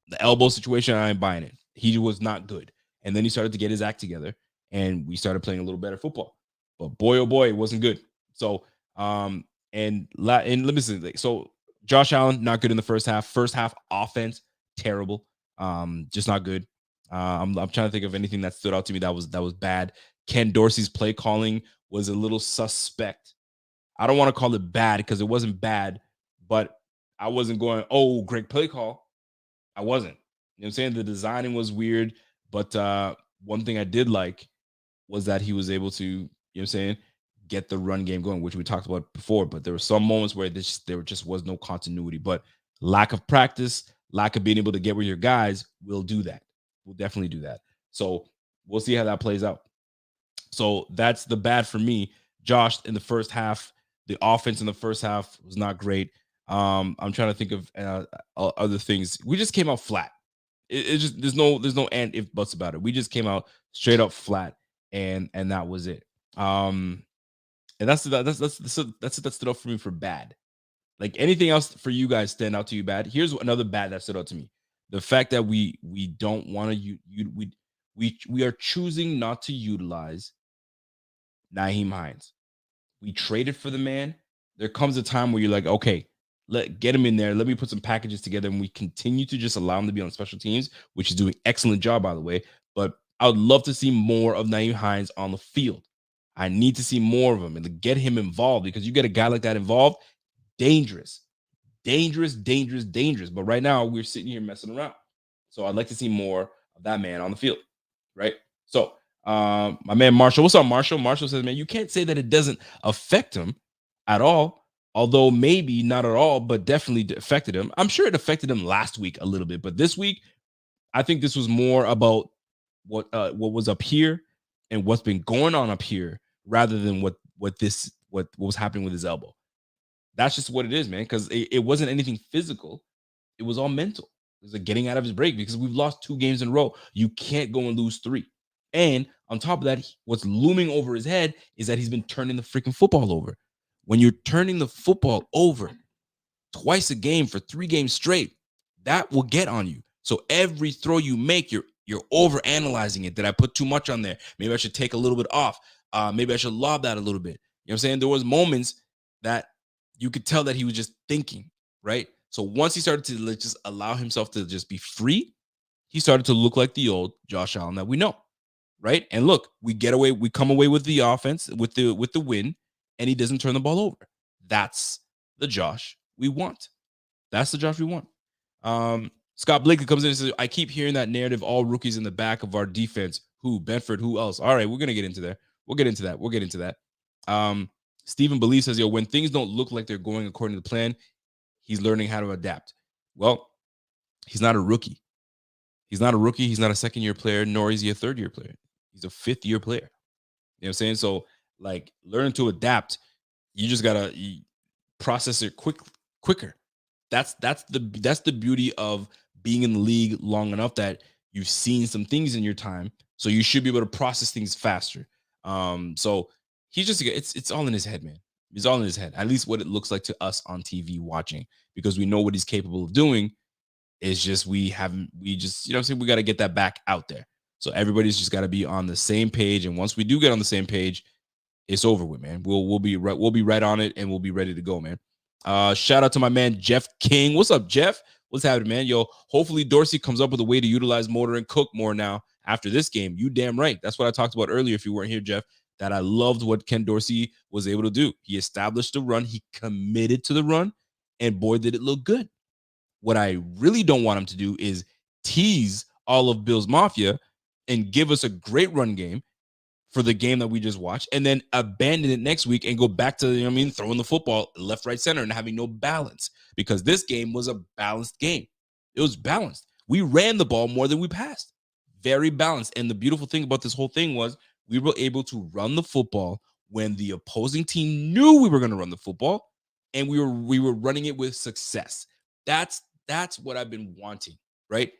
the elbow situation. I ain't buying it. He was not good. And then he started to get his act together, and we started playing a little better football. But boy, oh boy, it wasn't good. So, and let me say, so Josh Allen, not good in the first half. First half offense, terrible. Just not good. I'm trying to think of anything that stood out to me that was bad. Ken Dorsey's play calling was a little suspect. I don't want to call it bad, because it wasn't bad, but I wasn't going, great play call. I wasn't. You know what I'm saying? The designing was weird, but one thing I did like was that he was able to, you know what I'm saying, get the run game going, which we talked about before. But there were some moments where there just was no continuity. But lack of practice, lack of being able to get with your guys will do that. We'll definitely do that. So we'll see how that plays out. So that's the bad for me. Josh, in the first half, the offense in the first half was not great. I'm trying to think of other things. We just came out flat. It just there's no and if buts about it. We just came out straight up flat, and that was it. And that stood out for me for bad. Like anything else for you guys stand out to you bad. Here's another bad that stood out to me: the fact that we don't want to we are choosing not to utilize Nyheim Hines. We traded for the man. There comes a time where you're like, okay, get him in there. Let me put some packages together, and we continue to just allow him to be on special teams, which is doing excellent job, by the way. But I would love to see more of Nyheim Hines on the field. I need to see more of him and to get him involved, because you get a guy like that involved, dangerous. But right now we're sitting here messing around. So I'd like to see more of that man on the field, right? So my man Marshall, what's up, Marshall? Marshall says, man, you can't say that it doesn't affect him at all, although maybe not at all, but definitely affected him. I'm sure it affected him last week a little bit, but this week, I think this was more about what was up here and what's been going on up here, rather than what was happening with his elbow. That's just what it is, man, because it wasn't anything physical. It was all mental. It was like getting out of his break, because we've lost 2 games in a row. You can't go and lose 3. And on top of that, what's looming over his head is that he's been turning the freaking football over. When you're turning the football over twice a game for 3 games straight, that will get on you. So every throw you make, you're over analyzing it. Did I put too much on there? Maybe I should take a little bit off. Maybe I should lob that a little bit. You know what I'm saying? There was moments that you could tell that he was just thinking, right? So once he started to just allow himself to just be free, he started to look like the old Josh Allen that we know, right? And look, we come away with the offense, with the win, and he doesn't turn the ball over. That's the Josh we want. That's the Josh we want. Scott Blakely comes in and says, I keep hearing that narrative, all rookies in the back of our defense. Who? Benford, who else? All right, we're going to get into there. We'll get into that. Stephen Believe says, when things don't look like they're going according to the plan, he's learning how to adapt. Well, he's not a rookie. He's not a rookie. He's not a second-year player, nor is he a third-year player. He's a fifth-year player. You know what I'm saying? So, like, learning to adapt, you just got to process it quicker. That's the beauty of being in the league long enough that you've seen some things in your time, so you should be able to process things faster. So he's just, it's all in his head, man. It's all in his head. At least what it looks like to us on TV watching, because we know what he's capable of doing. It's just we just, you know what I'm saying, we got to get that back out there. So everybody's just got to be on the same page, and once we do get on the same page, it's over with, man. We'll be right on it, and we'll be ready to go, man. Shout out to my man Jeff King. What's up, Jeff? What's happening, man? Yo, hopefully Dorsey comes up with a way to utilize Motor and Cook more now after this game. You damn right. That's what I talked about earlier, if you weren't here, Jeff, that I loved what Ken Dorsey was able to do. He established the run. He committed to the run, and boy, did it look good. What I really don't want him to do is tease all of Bills Mafia and give us a great run game for the game that we just watched, and then abandon it next week and go back to, you know what I mean, throwing the football left, right, center, and having no balance, because this game was a balanced game. It was balanced. We ran the ball more than we passed. Very balanced. And the beautiful thing about this whole thing was we were able to run the football when the opposing team knew we were going to run the football, and we were running it with success. That's what I've been wanting, right?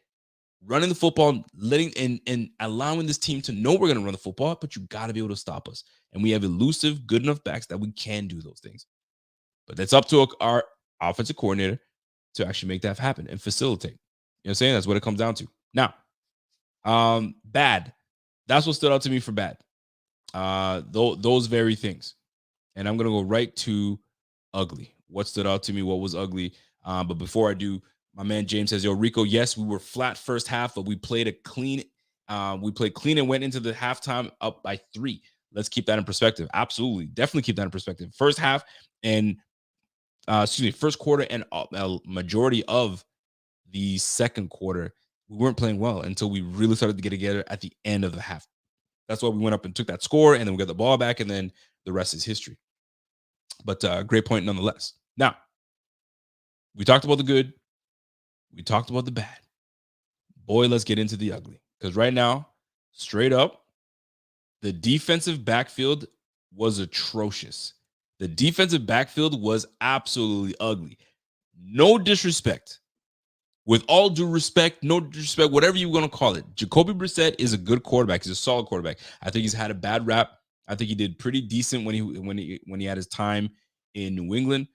Running the football, letting and allowing this team to know we're going to run the football, but you got to be able to stop us. And we have elusive, good enough backs that we can do those things. But that's up to our offensive coordinator to actually make that happen and facilitate. You know what I'm saying? That's what it comes down to. Now, bad. That's what stood out to me for bad. Those very things. And I'm going to go right to ugly. What stood out to me? What was ugly? But before I do, my man James says, yo, Rico, yes, we were flat first half, but we played clean and went into the halftime up by 3. Let's keep that in perspective. Absolutely. Definitely keep that in perspective. First half and first quarter and a majority of the second quarter, we weren't playing well until we really started to get together at the end of the half. That's why we went up and took that score, and then we got the ball back, and then the rest is history. But great point nonetheless. Now, we talked about the good. We talked about the bad. Boy, let's get into the ugly. Because right now, straight up, the defensive backfield was atrocious. The defensive backfield was absolutely ugly. No disrespect. With all due respect, no disrespect, whatever you want to call it. Jacoby Brissett is a good quarterback. He's a solid quarterback. I think he's had a bad rap. I think he did pretty decent when he had his time in New England,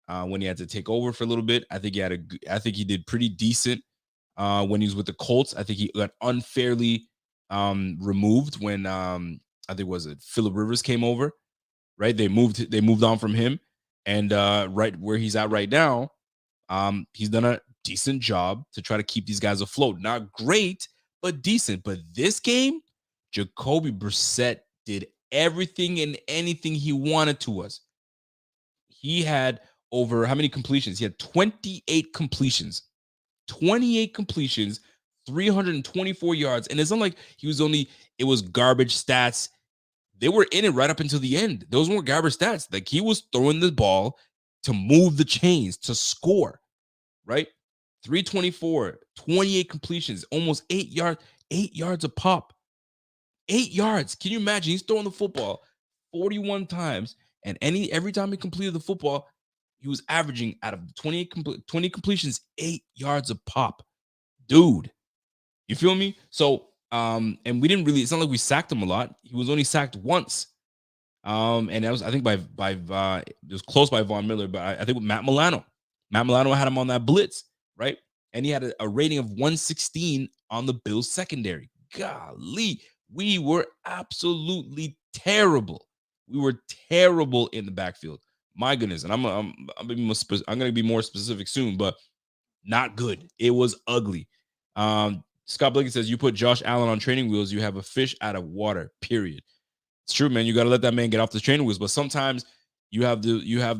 when he had to take over for a little bit. I think he did pretty decent when he was with the Colts. I think he got unfairly removed when I think was it Phillip Rivers came over, right? They moved on from him, and right where he's at right now, he's done a decent job to try to keep these guys afloat. Not great, but decent. But this game, Jacoby Brissett did everything and anything he wanted to us. He had over how many completions? He had 28 completions. 28 completions, 324 yards. And it's not like it was garbage stats. They were in it right up until the end. Those weren't garbage stats. Like, he was throwing the ball to move the chains, to score, right? 324, 28 completions, almost 8 yards a pop. 8 yards. Can you imagine? He's throwing the football 41 times, and every time he completed the football, he was averaging out of 20 completions, 8 yards a pop. Dude, you feel me? So, and it's not like we sacked him a lot. He was only sacked once. And that was, I think, it was close by Von Miller, but I think with Matt Milano. Matt Milano had him on that blitz, right? And he had a rating of 116 on the Bills secondary. Golly, we were absolutely terrible. We were terrible in the backfield. My goodness, and I'm going to be more specific soon, but not good. It was ugly. Scott Blinken says, you put Josh Allen on training wheels, you have a fish out of water, period. It's true, man. You got to let that man get off the training wheels. But sometimes you have a, you know what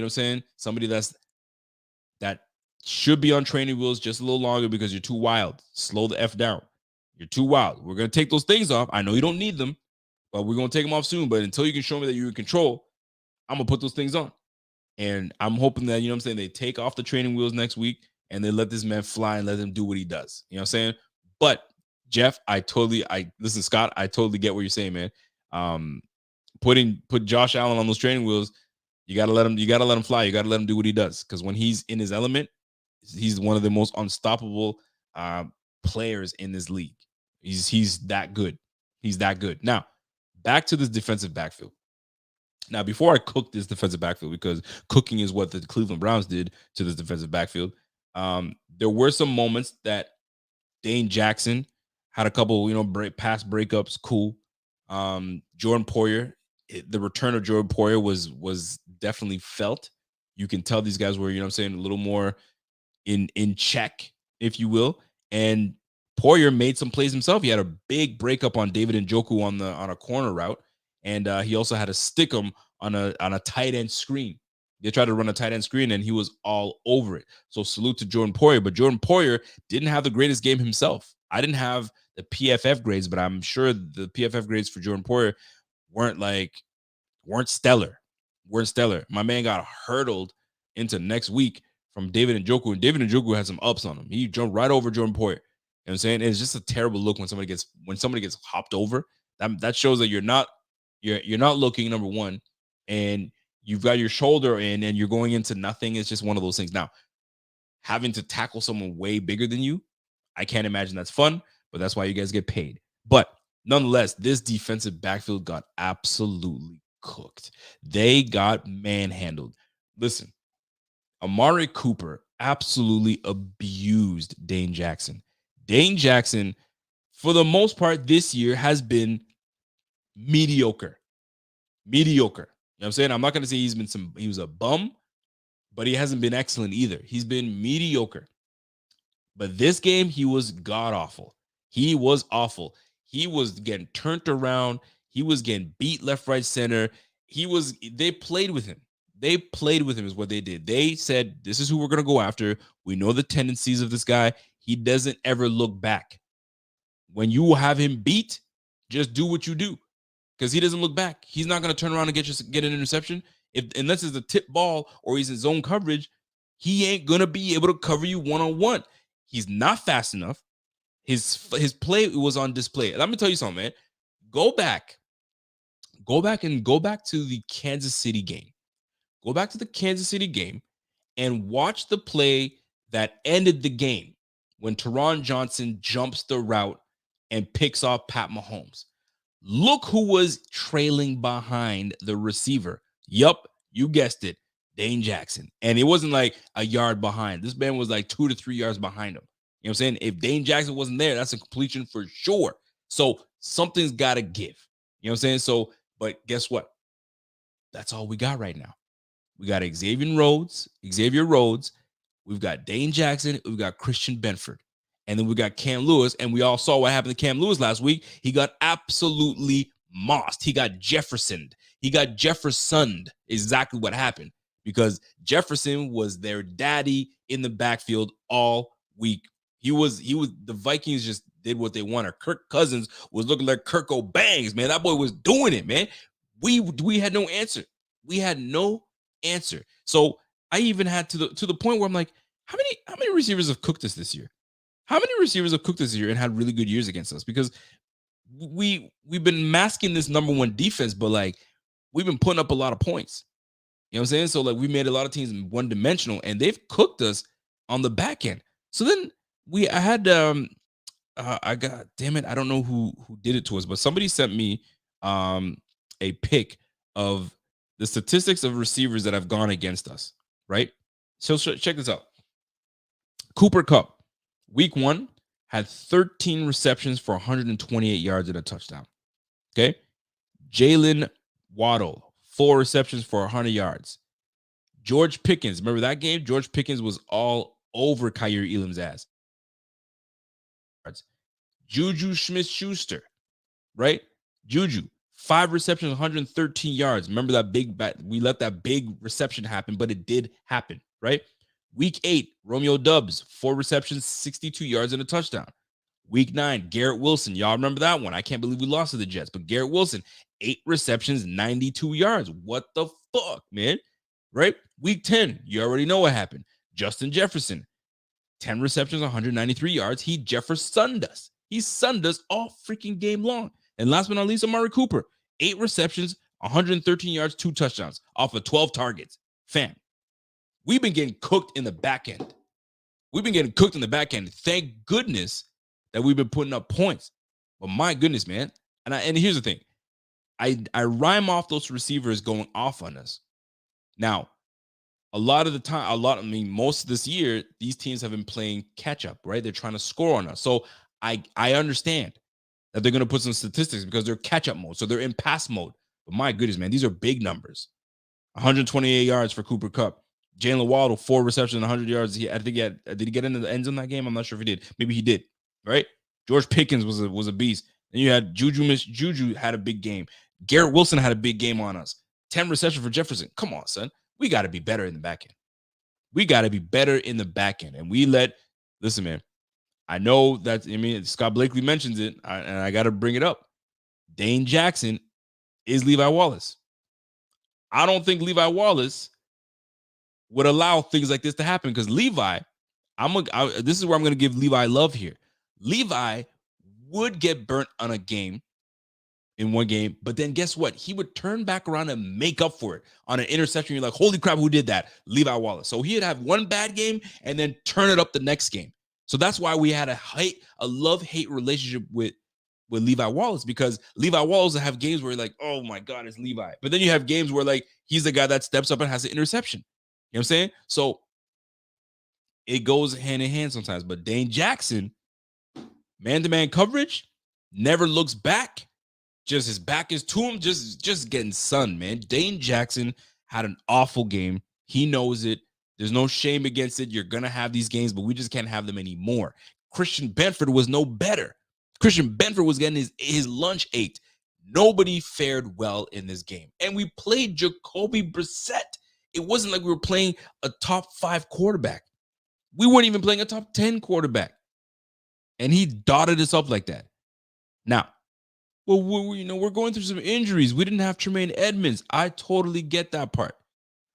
I'm saying? Somebody that should be on training wheels just a little longer because you're too wild. Slow the F down. You're too wild. We're going to take those things off. I know you don't need them, but we're going to take them off soon. But until you can show me that you're in control, I'm going to put those things on. And I'm hoping that, they take off the training wheels next week and they let this man fly and let him do what he does. You know what I'm saying? But Jeff, listen, Scott, I totally get what you're saying, man. Put Josh Allen on those training wheels, you gotta let him fly. You gotta let him do what he does. Because when he's in his element, he's one of the most unstoppable players in this league. He's that good. He's that good. Now, back to this defensive backfield. Now, before I cook this defensive backfield, because cooking is what the Cleveland Browns did to this defensive backfield, there were some moments that Dane Jackson had a couple, pass breakups. Cool. Jordan Poyer, the return of Jordan Poyer was definitely felt. You can tell these guys were, a little more in check, if you will. And Poyer made some plays himself. He had a big breakup on David Njoku on a corner route, and he also had to stick him on a tight end screen. They tried to run a tight end screen, and he was all over it. So salute to Jordan Poyer. But Jordan Poyer didn't have the greatest game himself. I didn't have the PFF grades, but I'm sure the PFF grades for Jordan Poyer weren't stellar. My man got hurdled into next week from David Njoku, and David Njoku had some ups on him. He jumped right over Jordan Poyer. You know what I'm saying? It's just a terrible look when somebody gets hopped over. That shows that you're not looking, number one, and you've got your shoulder in and you're going into nothing. It's just one of those things. Now, having to tackle someone way bigger than you, I can't imagine that's fun, but that's why you guys get paid. But nonetheless, this defensive backfield got absolutely cooked. They got manhandled. Listen, Amari Cooper absolutely abused Dane Jackson. Dane Jackson, for the most part this year, has been mediocre. You know what I'm saying? I'm not going to say he was a bum, but he hasn't been excellent either. He's been mediocre. But this game, he was god-awful. He was awful. He was getting turned around. He was getting beat left, right, center. They played with him. They played with him is what they did. They said, this is who we're going to go after. We know the tendencies of this guy. He doesn't ever look back. When you have him beat, just do what you do because he doesn't look back. He's not going to turn around and get an interception. Unless it's a tip ball or he's in zone coverage, he ain't going to be able to cover you one-on-one. He's not fast enough. His play was on display. And let me tell you something, man. Go back to the Kansas City game. Go back to the Kansas City game and watch the play that ended the game when Teron Johnson jumps the route and picks off Pat Mahomes. Look who was trailing behind the receiver. Yup, you guessed it, Dane Jackson. And it wasn't like a yard behind. This man was like 2 to 3 yards behind him. You know what I'm saying? If Dane Jackson wasn't there, that's a completion for sure. So something's got to give. You know what I'm saying? So, but guess what? That's all we got right now. We got Xavier Rhodes. We've got Dane Jackson. We've got Christian Benford. And then we got Cam Lewis. And we all saw what happened to Cam Lewis last week. He got absolutely mossed. He got Jeffersoned. He got Jeffersoned. Exactly what happened. Because Jefferson was their daddy in the backfield all week. The Vikings just did what they wanted. Kirk Cousins was looking like Kirk O'Bangs, man. That boy was doing it, man. We had no answer. We had no answer. So I even had to the point where I'm like, how many receivers have cooked us this year? How many receivers have cooked us this year and had really good years against us? Because we've been masking this number one defense, but like we've been putting up a lot of points. You know what I'm saying? So like we made a lot of teams one dimensional, and they've cooked us on the back end. So then I got, damn it, I don't know who did it to us, but somebody sent me a pic of the statistics of receivers that have gone against us, right? So check this out. Cooper Kupp, week 1, had 13 receptions for 128 yards and a touchdown. Okay. Jalen Waddle, 4 receptions for 100 yards. George Pickens, remember that game? George Pickens was all over Kyrie Elam's ass. Juju Smith-Schuster, right? Juju, 5 receptions, 113 yards. Remember that big bat? We let that big reception happen, but it did happen, right? Week 8, Romeo Doubs, 4 receptions, 62 yards and a touchdown. Week 9, Garrett Wilson. Y'all remember that one? I can't believe we lost to the Jets, but Garrett Wilson, 8 receptions, 92 yards. What the fuck, man? Right? Week 10, you already know what happened. Justin Jefferson, 10 receptions, 193 yards. He Jeffersoned us. He sunned us all freaking game long. And last but not least, Amari Cooper, 8 receptions, 113 yards, 2 touchdowns off of 12 targets. Fam, we've been getting cooked in the back end. Thank goodness that we've been putting up points. But my goodness, man. And here's the thing. I rhyme off those receivers going off on us. Now, most of this year, these teams have been playing catch up, right? They're trying to score on us. So I understand that they're going to put some statistics because they're catch up mode. So they're in pass mode. But my goodness, man, these are big numbers. 128 yards for Cooper Kupp. Jalen Waddle, 4 receptions, 100 yards. Did he get into the end zone that game? I'm not sure if he did. Maybe he did, right? George Pickens was a beast. Then you had Juju had a big game. Garrett Wilson had a big game on us. 10 receptions for Jefferson. Come on, son. We got to be better in the back end. And listen, man, I know that, Scott Blakely mentions it, and I got to bring it up. Dane Jackson is Levi Wallace. I don't think Levi Wallace would allow things like this to happen because Levi, this is where I'm going to give Levi love here. Levi would get burnt on a game in one game, but then guess what? He would turn back around and make up for it on an interception. You're like, holy crap, who did that? Levi Wallace. So he'd have one bad game and then turn it up the next game. So that's why we had a love-hate relationship with Levi Wallace, because Levi Wallace will have games where you're like, oh my God, it's Levi. But then you have games where like he's the guy that steps up and has an interception. You know what I'm saying? So it goes hand in hand sometimes. But Dane Jackson, man-to-man coverage, never looks back. Just his back is to him, just getting sunned, man. Dane Jackson had an awful game. He knows it. There's no shame against it. You're going to have these games, but we just can't have them anymore. Christian Benford was no better. Christian Benford was getting his lunch ate. Nobody fared well in this game. And we played Jacoby Brissett It wasn't like we were playing a top 5 quarterback. We weren't even playing a top 10 quarterback. And he dotted us up like that. Now, well, we're going through some injuries. We didn't have Tremaine Edmonds. I totally get that part.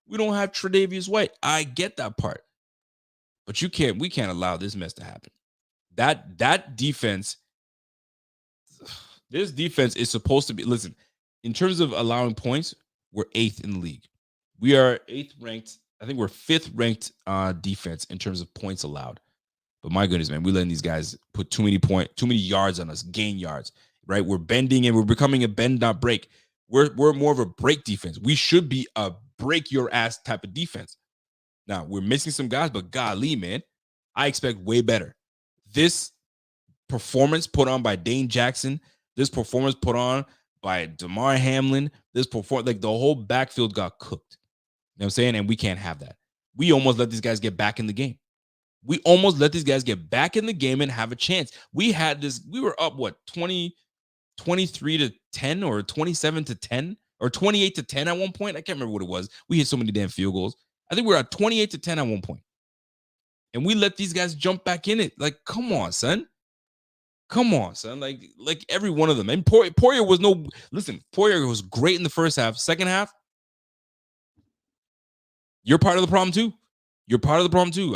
We don't have Tre'Davious White. I get that part. But we can't allow this mess to happen. That defense, this defense is supposed to be, listen, in terms of allowing points, we're 8th in the league. We are 8th ranked. I think we're 5th ranked defense in terms of points allowed. But my goodness, man, we're letting these guys put too many yards on us, gain yards, right? We're bending and we're becoming a bend, not break. We're more of a break defense. We should be a break your ass type of defense. Now, we're missing some guys, but golly, man, I expect way better. This performance put on by Dane Jackson, this performance put on by Damar Hamlin, like the whole backfield got cooked. You know what I'm saying? And we can't have that. We almost let these guys get back in the game. We almost let these guys get back in the game and have a chance. We were up, 23 to 10 or 27 to 10 or 28 to 10 at one point. I can't remember what it was. We hit so many damn field goals. I think we were at 28 to 10 at one point. And we let these guys jump back in it. Like, come on, son. Come on, son. Like every one of them. And Poyer was great in the first half. Second half, you're part of the problem too.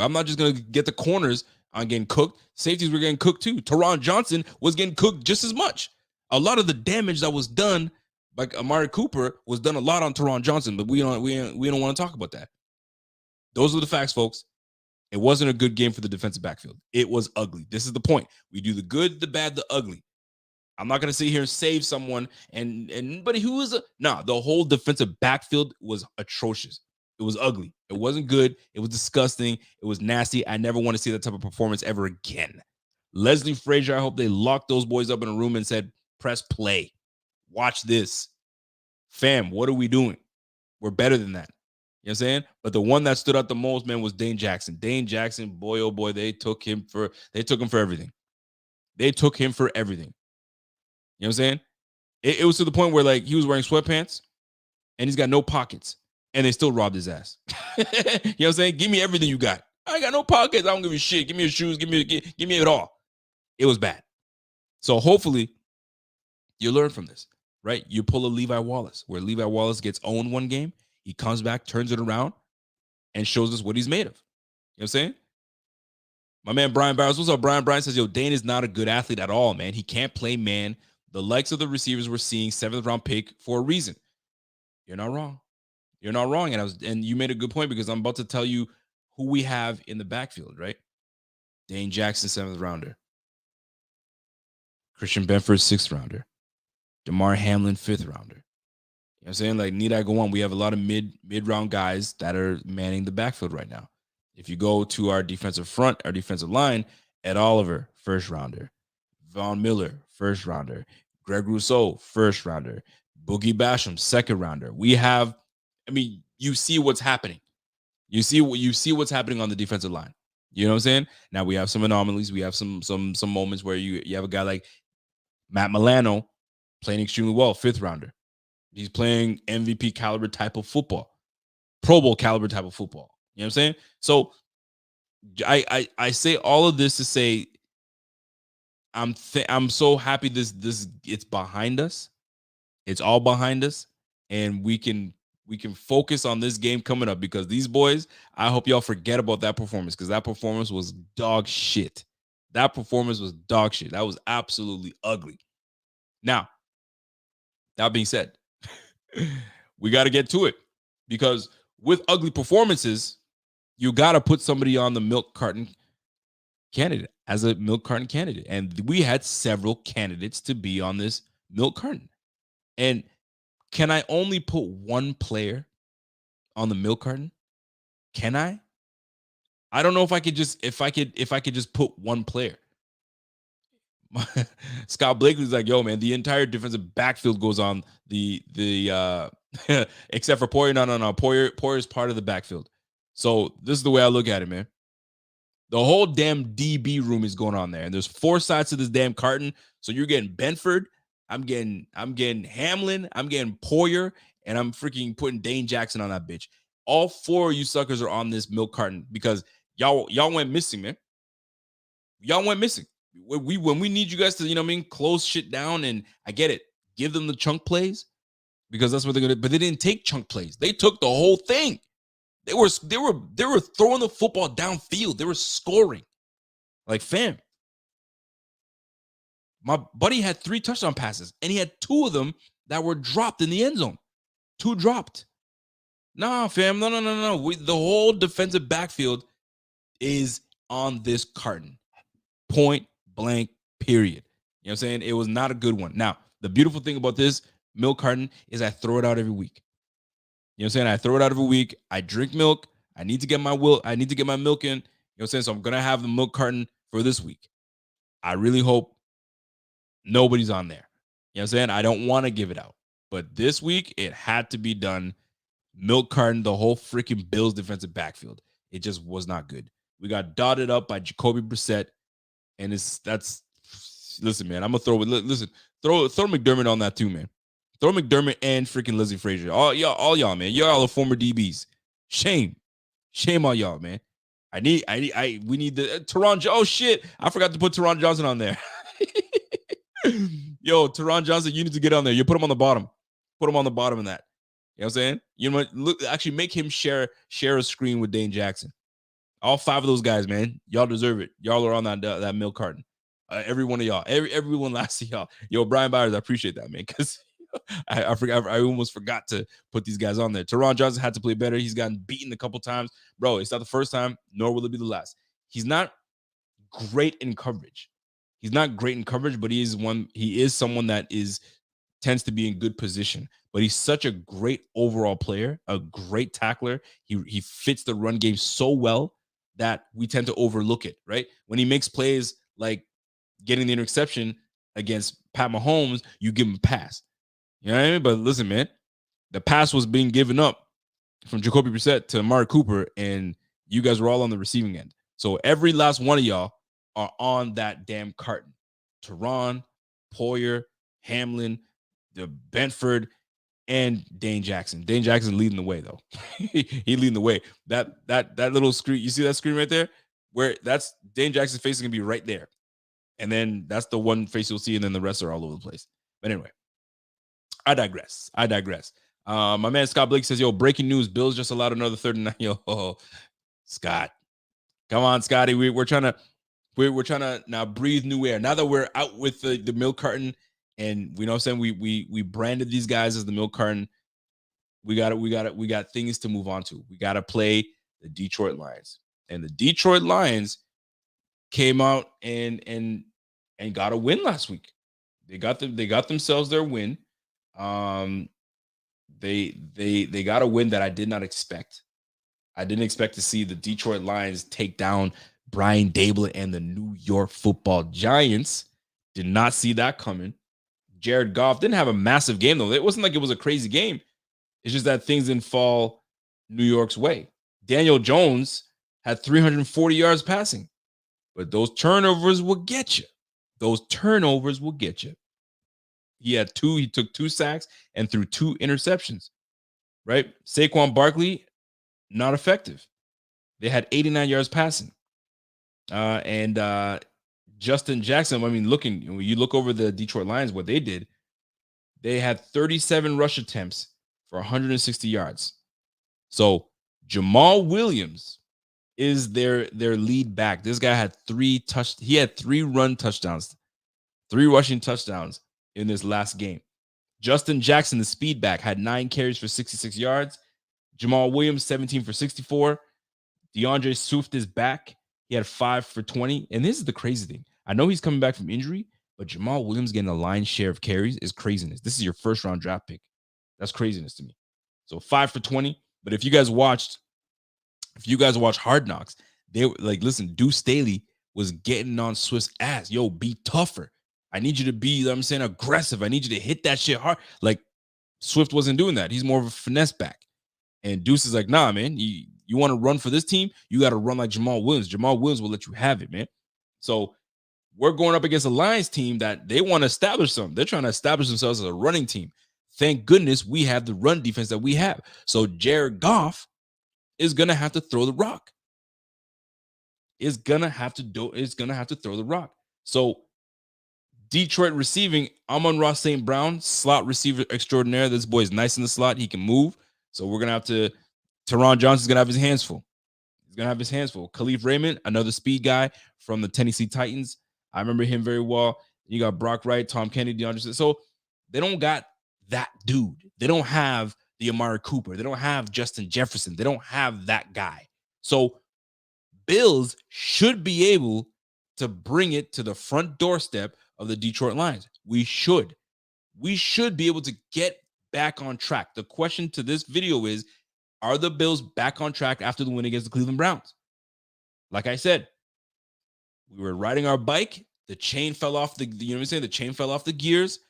I'm not just going to get the corners on getting cooked. Safeties were getting cooked too. Teron Johnson was getting cooked just as much. A lot of the damage that was done by Amari Cooper was done a lot on Teron Johnson, but we don't want to talk about that. Those are the facts, folks. It wasn't a good game for the defensive backfield. It was ugly. This is the point. We do the good, the bad, the ugly. I'm not going to sit here and save someone but the whole defensive backfield was atrocious. It was ugly. It wasn't good. It was disgusting. It was nasty. I never want to see that type of performance ever again. Leslie Frazier, I hope they locked those boys up in a room and said, press play. Watch this. Fam, what are we doing? We're better than that. You know what I'm saying? But the one that stood out the most, man, was Dane Jackson. Dane Jackson, boy, oh boy, they took him for everything. They took him for everything. You know what I'm saying? It was to the point where, like, he was wearing sweatpants and he's got no pockets and they still robbed his ass. You know what I'm saying? Give me everything you got. I ain't got no pockets. I don't give a shit. Give me your shoes. Give me it all. It was bad. So hopefully you learn from this, right? You pull a Levi Wallace, where Levi Wallace gets owned one game. He comes back, turns it around, and shows us what he's made of. You know what I'm saying? My man Brian Barrows, what's up, Brian? Brian says, yo, Dane is not a good athlete at all, man. He can't play man. The likes of the receivers we're seeing, 7th round pick for a reason. You're not wrong. You're not wrong. And you made a good point, because I'm about to tell you who we have in the backfield, right? Dane Jackson, 7th rounder. Christian Benford, 6th rounder. Damar Hamlin, 5th rounder. You know what I'm saying? Like, need I go on? We have a lot of mid-round guys that are manning the backfield right now. If you go to our defensive front, our defensive line, Ed Oliver, 1st rounder. Von Miller, 1st rounder. Greg Rousseau, 1st rounder. Boogie Basham, 2nd rounder. You see what's happening. You see what's happening on the defensive line. You know what I'm saying? Now we have some anomalies. We have some moments where you have a guy like Matt Milano playing extremely well, 5th rounder. He's playing MVP caliber type of football, Pro Bowl caliber type of football. You know what I'm saying? So I say all of this to say I'm so happy this it's behind us. It's all behind us, and we can focus on this game coming up, because these boys, I hope y'all forget about that performance, because that performance was dog shit. That performance was dog shit. That was absolutely ugly. Now, that being said, we got to get to it, because with ugly performances, you got to put somebody on the milk carton candidate as a milk carton candidate. And we had several candidates to be on this milk carton. And can I only put one player on the milk carton? Can I? I don't know if I could just put one player. Scott Blakely's like, yo, man, the entire defensive backfield goes on the except for Poyer. No. Poyer is part of the backfield. So this is the way I look at it, man. The whole damn DB room is going on there, and there's 4 sides to this damn carton. So you're getting Benford, I'm getting Hamlin, I'm getting Poyer, and I'm freaking putting Dane Jackson on that bitch. All 4 of you suckers are on this milk carton because y'all went missing, man. Y'all went missing. When we need you guys to, you know what I mean, close shit down, and I get it. Give them the chunk plays because that's what they're gonna. But they didn't take chunk plays. They took the whole thing. They were throwing the football downfield. They were scoring. Like, fam, my buddy had 3 touchdown passes, and he had 2 of them that were dropped in the end zone. 2 dropped. Nah, fam, no. The whole defensive backfield is on this carton. Point blank, period. You know what I'm saying? It was not a good one. Now, the beautiful thing about this milk carton is I throw it out every week. You know what I'm saying? I throw it out every week. I drink milk. I need to get my milk in. You know what I'm saying? So I'm going to have the milk carton for this week. I really hope nobody's on there. You know what I'm saying? I don't want to give it out. But this week, it had to be done. Milk carton, the whole freaking Bills defensive backfield. It just was not good. We got dotted up by Jacoby Brissett. And listen, man, I'm going to throw McDermott on that too, man. Throw McDermott and freaking Leslie Frazier. All y'all, man. Y'all are former DBs. Shame on y'all, man. We need the Teron. Oh shit. I forgot to put Teron Johnson on there. Yo, Teron Johnson, you need to get on there. You put him on the bottom. Put him on the bottom of that. You know what I'm saying? You know what? Look, actually make him share a screen with Dane Jackson. All 5 of those guys, man. Y'all deserve it. Y'all are on that milk carton. Every one of y'all. Everyone last of y'all. Yo, Brian Byers, I appreciate that, man. Because I forgot. I almost forgot to put these guys on there. Teron Johnson had to play better. He's gotten beaten a couple times. Bro, it's not the first time, nor will it be the last. He's not great in coverage. But he is someone that tends to be in good position. But he's such a great overall player, a great tackler. He fits the run game so well that we tend to overlook it, right? When he makes plays like getting the interception against Pat Mahomes, you give him a pass. You know what I mean? But listen, man, the pass was being given up from Jacoby Brissett to Amari Cooper, and you guys were all on the receiving end. So every last one of y'all are on that damn carton. Teron, Poyer, Hamlin, the Benford, and Dane Jackson. Dane Jackson leading the way, though. He leading the way. That little screen, you see that screen right there? Where that's Dane Jackson's face is going to be right there. And then that's the one face you'll see, and then the rest are all over the place. But anyway, I digress. My man Scott Blake says, yo, breaking news, Bills just allowed another 39. Yo, Scott. Come on, Scotty. We're trying to now breathe new air. Now that we're out with the milk carton, and we know what I'm saying, we branded these guys as the milk carton. We got things to move on to. We got to play the Detroit Lions. And the Detroit Lions came out and got a win last week. They got themselves their win. They got a win that I did not expect. I didn't expect to see the Detroit Lions take down Brian Daboll and the New York Football Giants. Did not see that coming. Jared Goff didn't have a massive game, though. It wasn't like it was a crazy game. It's just that things didn't fall New York's way. Daniel Jones had 340 yards passing. But those turnovers will get you. He took 2 sacks and threw 2 interceptions, right? Saquon Barkley, not effective. They had 89 yards passing. And Justin Jackson, I mean, when you look over the Detroit Lions, what they did, they had 37 rush attempts for 160 yards. So Jamal Williams is their lead back. This guy had 3 run touchdowns, 3 rushing touchdowns in this last game. Justin Jackson, the speed back, had 9 carries for 66 yards. Jamal Williams, 17 for 64. DeAndre Swift is back. He had 5 for 20. And this is the crazy thing. I know he's coming back from injury, but Jamal Williams getting a lion's share of carries is craziness. This is your first round draft pick. That's craziness to me. So 5 for 20. But if you guys watch Hard Knocks, they like, listen, Deuce Staley was getting on Swift's ass. Yo, be tougher. I need you to be, you know what I'm saying, aggressive. I need you to hit that shit hard. Like, Swift wasn't doing that. He's more of a finesse back. And Deuce is like, nah, man, you want to run for this team? You got to run like Jamal Williams. Jamal Williams will let you have it, man. So we're going up against a Lions team that they want to establish something. They're trying to establish themselves as a running team. Thank goodness we have the run defense that we have. So Jared Goff is gonna have to throw the rock. Is gonna have to throw the rock. So Detroit receiving, Amon-Ra St. Brown, slot receiver extraordinaire. This boy's nice in the slot. He can move. So we're gonna have to. Teron Johnson's gonna have his hands full. He's gonna have his hands full. Khalif Raymond, another speed guy from the Tennessee Titans. I remember him very well. You got Brock Wright, Tom Kennedy, DeAndre. So they don't got that dude. They don't have the Amari Cooper. They don't have Justin Jefferson. They don't have that guy. So Bills should be able to bring it to the front doorstep of the Detroit Lions. We should be able to get back on track. The question to this video is, are the Bills back on track after the win against the Cleveland Browns? Like I said, we were riding our bike. The chain fell off the, you know what I'm saying? The chain fell off the gears.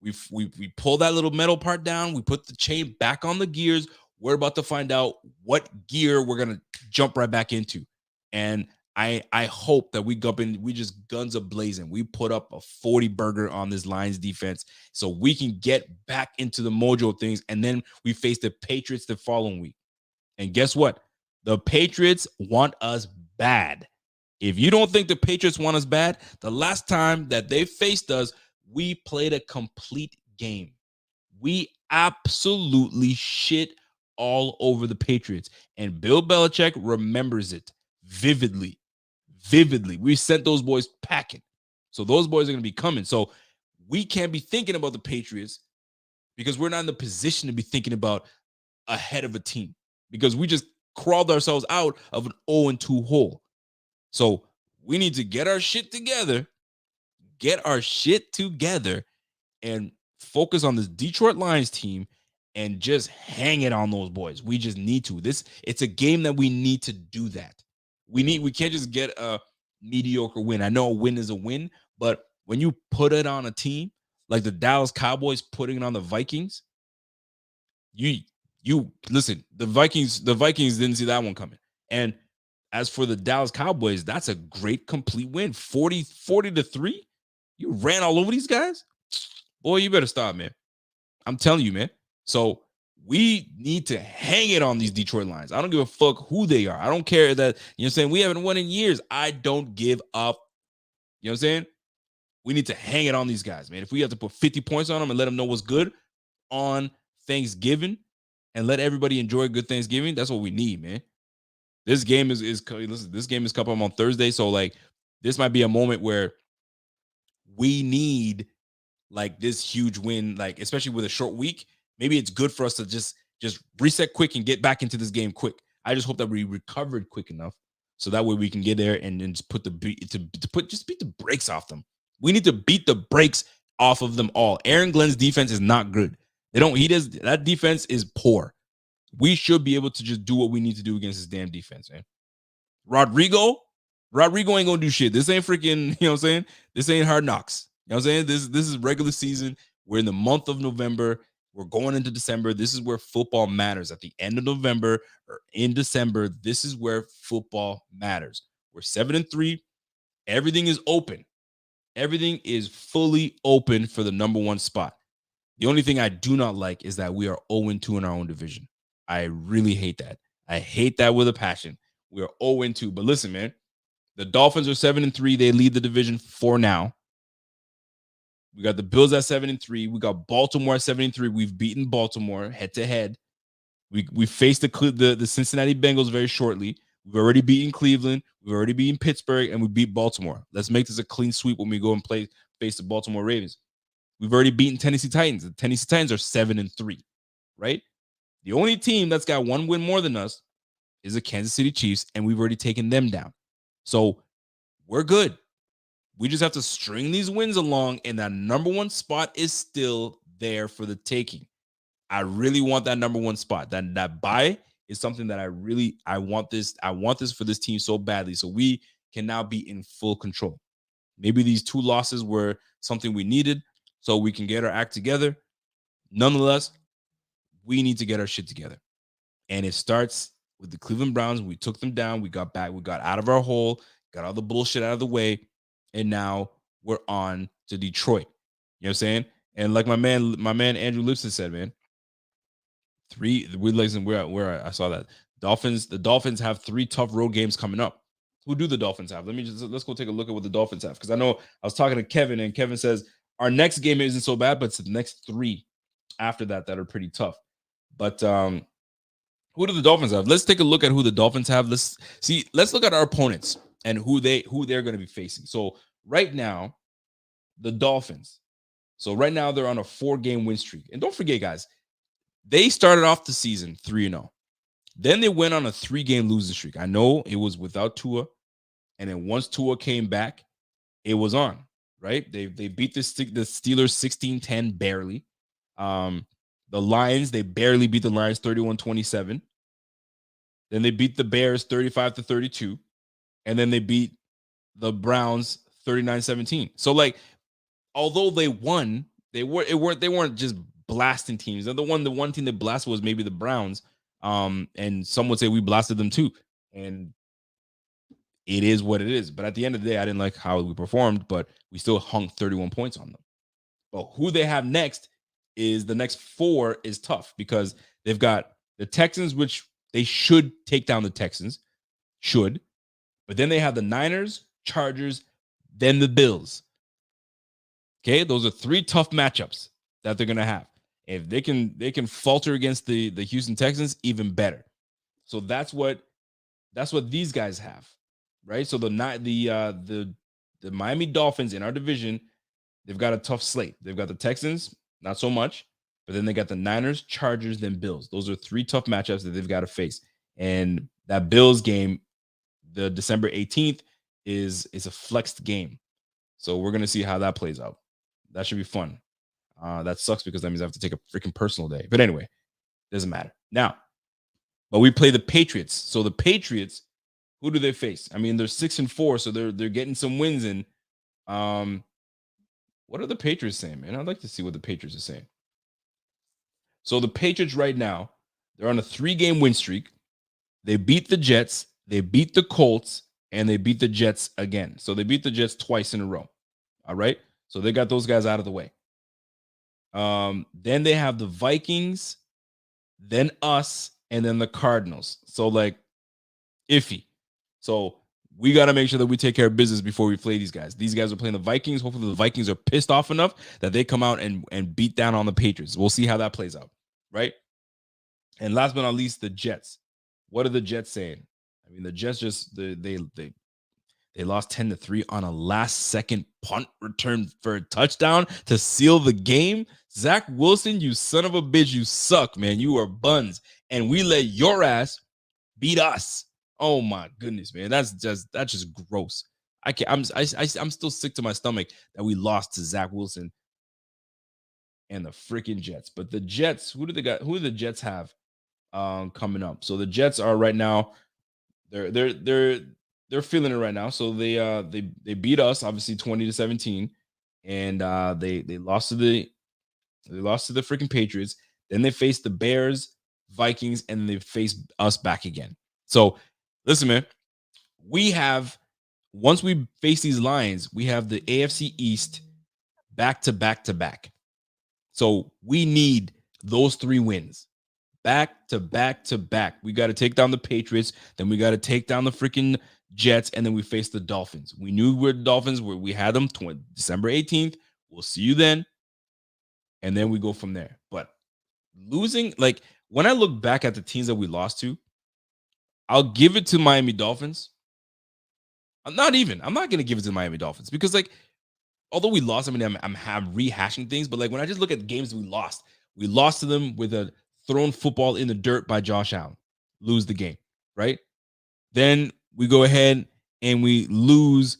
We pulled that little metal part down. We put the chain back on the gears. We're about to find out what gear we're going to jump right back into. And I hope that we just guns a blazing. We put up a 40 burger on this Lions defense so we can get back into the mojo of things. And then we face the Patriots the following week. And guess what? The Patriots want us bad. If you don't think the Patriots want us bad, the last time that they faced us, we played a complete game. We absolutely shit all over the Patriots. And Bill Belichick remembers it vividly. We sent those boys packing. So those boys are going to be coming. So we can't be thinking about the Patriots because we're not in the position to be thinking about ahead of a team because we just crawled ourselves out of an 0-2 hole. So we need to get our shit together, and focus on this Detroit Lions team and just hang it on those boys. We just need to. It's a game that we need to do that. We can't just get a mediocre win. I know a win is a win, but when you put it on a team like the Dallas Cowboys putting it on the Vikings, you listen, the Vikings didn't see that one coming. And as for the Dallas Cowboys, that's a great complete win. 40-3. You ran all over these guys. Boy, you better stop, man. I'm telling you, man. So we need to hang it on these Detroit Lions. I don't give a fuck who they are. I don't care that, you know what I'm saying, we haven't won in years. I don't give up. You know what I'm saying? We need to hang it on these guys, man. If we have to put 50 points on them and let them know what's good on Thanksgiving and let everybody enjoy a good Thanksgiving, that's what we need, man. This game is listen, this game is coming up on Thursday, so like this might be a moment where we need like this huge win, like especially with a short week. Maybe it's good for us to just reset quick and get back into this game quick. I just hope that we recovered quick enough so that way we can get there and just put beat the brakes off them. We need to beat the brakes off of them all. Aaron Glenn's defense is not good. That defense is poor. We should be able to just do what we need to do against this damn defense, man. Rodrigo ain't gonna do shit. This ain't freaking, you know what I'm saying? This ain't Hard Knocks. You know what I'm saying? This is regular season. We're in the month of November. We're going into December. This is where football matters. At the end of November or in December, this is where football matters. We're 7-3. Everything is open. Everything is fully open for the number one spot. The only thing I do not like is that we are 0-2 in our own division. I really hate that. I hate that with a passion. We are 0-2. But listen, man, the Dolphins are 7-3. They lead the division for now. We got the Bills at 7-3. We got Baltimore at 7-3. We've beaten Baltimore head to head. We faced the Cincinnati Bengals very shortly. We've already beaten Cleveland. We've already beaten Pittsburgh, and we beat Baltimore. Let's make this a clean sweep when we go and face the Baltimore Ravens. We've already beaten Tennessee Titans. The Tennessee Titans are 7-3, right? The only team that's got one win more than us is the Kansas City Chiefs, and we've already taken them down. So we're good. We just have to string these wins along, and that number one spot is still there for the taking. I really want that number one spot. That bye is something that I want this for this team so badly, so we can now be in full control. Maybe these two losses were something we needed so we can get our act together. Nonetheless, we need to get our shit together. And it starts with the Cleveland Browns. We took them down. We got back. We got out of our hole, got all the bullshit out of the way. And now we're on to Detroit. You know what I'm saying? And like my man Andrew Lipson said, man, I saw that. The Dolphins have 3 tough road games coming up. Who do the Dolphins have? Let's go take a look at what the Dolphins have, because I know I was talking to Kevin, and Kevin says our next game isn't so bad, but it's the next 3 after that are pretty tough. But who do the Dolphins have? Let's take a look at who the Dolphins have. Let's look at our opponents and who they're going to be facing. So right now, the Dolphins. So right now they're on a 4-game win streak. And don't forget, guys, they started off the season 3-0. Then they went on a 3-game losing streak. I know it was without Tua, and then once Tua came back, it was on, right? They beat the Steelers 16-10 barely. The Lions, they barely beat the Lions 31-27. Then they beat the Bears 35-32, and then they beat the Browns 39-17. So like, although they won, they weren't just blasting teams. The one team that blasted was maybe the Browns. And some would say we blasted them too. And it is what it is. But at the end of the day, I didn't like how we performed, but we still hung 31 points on them. But who they have next is the next 4 is tough, because they've got the Texans, which they should take down the Texans. Should. But then they have the Niners, Chargers, then the Bills. Okay, those are 3 tough matchups that they're gonna have. If they can falter against the Houston Texans, even better. So that's what these guys have, right? So the Miami Dolphins in our division, they've got a tough slate. They've got the Texans, not so much, but then they got the Niners, Chargers, then Bills. Those are 3 tough matchups that they've got to face. And that Bills game, the December 18th, is a flexed game. So we're gonna see how that plays out. That should be fun. That sucks because that means I have to take a freaking personal day. But anyway, doesn't matter. Now, but we play the Patriots. So the Patriots, who do they face? I mean, they're 6-4, so they're getting some wins in. What are the Patriots saying, man? I'd like to see what the Patriots are saying. So the Patriots right now, they're on a 3-game win streak. They beat the Jets, they beat the Colts, and they beat the Jets again. So they beat the Jets twice in a row. All right. So they got those guys out of the way. Then they have the Vikings, then us, and then the Cardinals. So like iffy. So we got to make sure that we take care of business before we play these guys. These guys are playing the Vikings. Hopefully the Vikings are pissed off enough that they come out and beat down on the Patriots. We'll see how that plays out, right? And last but not least, the Jets. What are the Jets saying? I mean, the Jets just they lost 10-3 on a last-second punt return for a touchdown to seal the game. Zach Wilson, you son of a bitch, you suck, man. You are buns, and we let your ass beat us. Oh my goodness, man, that's just gross. I can't. I'm still sick to my stomach that we lost to Zach Wilson and the freaking Jets. But the Jets, who do the Jets have coming up? So the Jets are right now, they're feeling it right now. So they beat us obviously 20-17, and they lost to the freaking Patriots. Then they faced the Bears, Vikings, and they faced us back again. So listen, man, once we face these Lions, we have the AFC East back to back to back. So we need those 3 wins. Back to back to back. We got to take down the Patriots. Then we got to take down the freaking Jets. And then we face the Dolphins. We knew where the Dolphins were. We had them December 18th. We'll see you then. And then we go from there. But losing, like when I look back at the teams that we lost to, I'll give it to Miami Dolphins. I'm not going to give it to Miami Dolphins because, like, although we lost, I mean, I'm rehashing things, but like when I just look at the games we lost to them with a thrown football in the dirt by Josh Allen, lose the game, right? Then we go ahead and we lose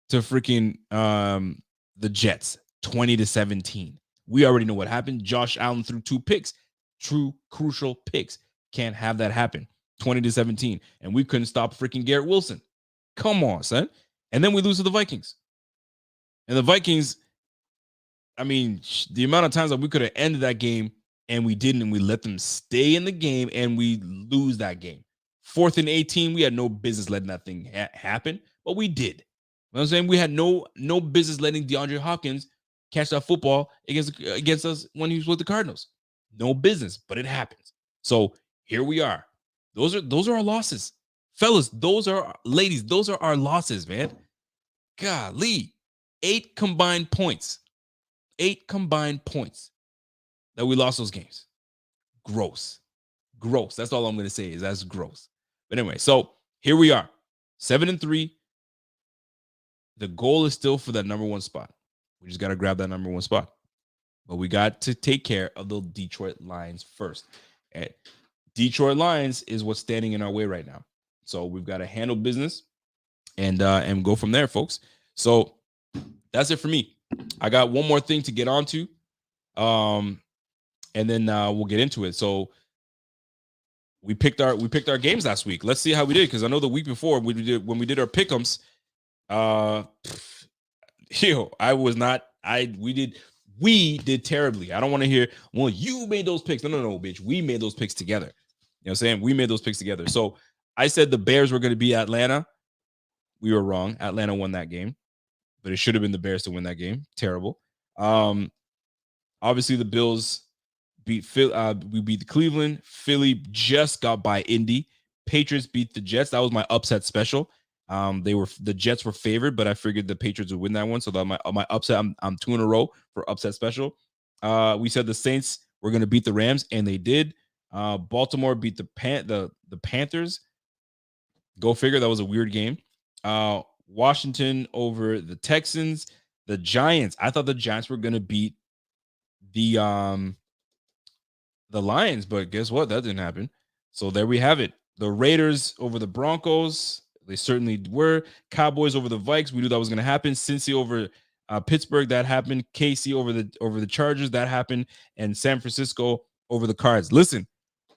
to freaking the Jets, 20-17. We already know what happened. Josh Allen threw 2 picks, true crucial picks. Can't have that happen. 20-17, and we couldn't stop freaking Garrett Wilson. Come on, son. And then we lose to the Vikings. And the Vikings, I mean, the amount of times that we could have ended that game and we didn't, and we let them stay in the game and we lose that game. 4th and 18, we had no business letting that thing happen, but we did. You know what I'm saying? We had no business letting DeAndre Hopkins catch that football against us when he was with the Cardinals. No business, but it happens. So here we are. Those are our losses. Fellas, ladies, those are our losses, man. Golly. 8 combined points. 8 combined points that we lost those games. Gross. Gross. That's all I'm going to say is that's gross. But anyway, so here we are. 7-3. The goal is still for that number 1 spot. We just got to grab that number 1 spot. But we got to take care of the Detroit Lions first. And Detroit Lions is what's standing in our way right now. So we've got to handle business and go from there, folks. So that's it for me. I got one more thing to get onto. And then we'll get into it. So we picked our games last week. Let's see how we did, because I know the week before when we did our pick'ems, we did terribly. I don't want to hear, well, you made those picks. No, bitch. We made those picks together. You know what I'm saying? We made those picks together. So I said the Bears were going to be Atlanta. We were wrong. Atlanta won that game, but it should have been the Bears to win that game. Terrible. Obviously the Bills beat we beat the Cleveland. Philly just got by Indy. Patriots beat the Jets. That was my upset special. The Jets were favored, but I figured the Patriots would win that one. So that my upset, I'm 2 in a row for upset special. We said the Saints were going to beat the Rams, and they did. Baltimore beat the Panthers. Go figure. That was a weird game. Washington over the Texans. The Giants. I thought the Giants were going to beat the Lions, but guess what? That didn't happen. So there we have it. The Raiders over the Broncos. They certainly were. Cowboys over the Vikes. We knew that was going to happen. Cincy over Pittsburgh. That happened. KC over the Chargers. That happened. And San Francisco over the Cards. Listen,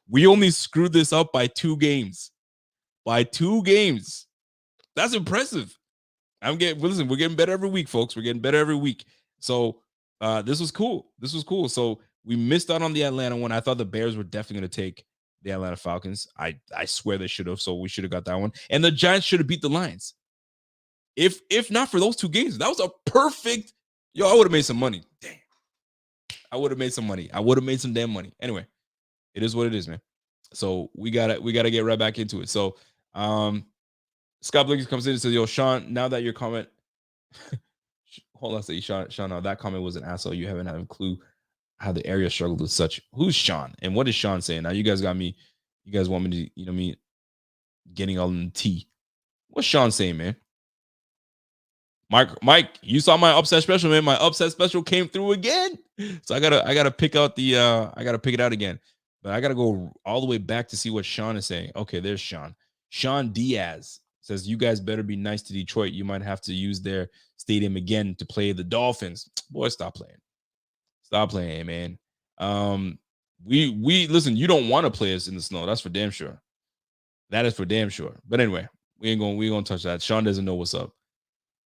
we only screwed this up by 2 games. By 2 games. That's impressive. We're getting better every week, folks. We're getting better every week. So this was cool. So we missed out on the Atlanta one. I thought the Bears were definitely going to take the Atlanta Falcons. I swear they should have. So we should have got that one. And the Giants should have beat the Lions. If not for those 2 games, that was a perfect. I would have made some money. Damn. I would have made some money. I would have made some damn money. Anyway, it is what it is, man. So we gotta get right back into it. So Scott Blinkers comes in and says, "Yo, Sean, now that your comment." Hold on a second, Sean. No, that comment was an asshole. You haven't had a clue how the area struggled with such. Who's Sean? And what is Sean saying? Now you guys got me. You guys want me to, me getting all in the tea. What's Sean saying, man? Mike, you saw my upset special, man. My upset special came through again. So I gotta pick out I gotta pick it out again. But I gotta go all the way back to see what Sean is saying. Okay, there's Sean. Sean Diaz says, "You guys better be nice to Detroit. You might have to use their stadium again to play the Dolphins." Boy, stop playing. Stop playing, man. We listen, you don't want to play us in the snow. That's for damn sure. That is for damn sure. But anyway, we ain't gonna touch that. Sean doesn't know what's up.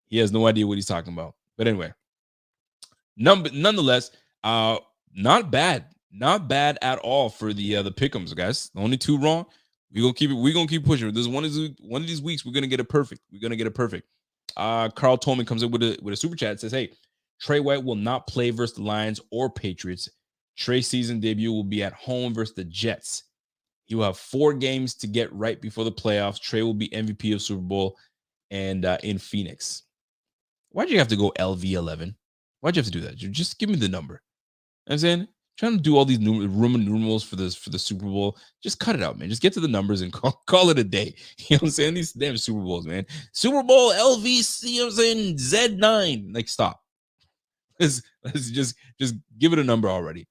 He has no idea what he's talking about. But anyway, nonetheless, not bad. Not bad at all for the pick'ems, guys. Only 2 wrong. We're gonna keep pushing. This one of these weeks, we're gonna get it perfect. Carl Tolman comes in with a super chat. It says, "Hey, Tre White will not play versus the Lions or Patriots. Tre's season debut will be at home versus the Jets. He will have 4 games to get right before the playoffs. Tre will be MVP of Super Bowl and in Phoenix." Why'd you have to go LV11? Why'd you have to do that? Just give me the number. You know what I'm saying, trying to do all these Roman numerals for the Super Bowl. Just cut it out, man. Just get to the numbers and call it a day. You know what I'm saying? These damn Super Bowls, man. Super Bowl LVC, you know what I'm saying? Z9. Like, stop. Let's just give it a number already.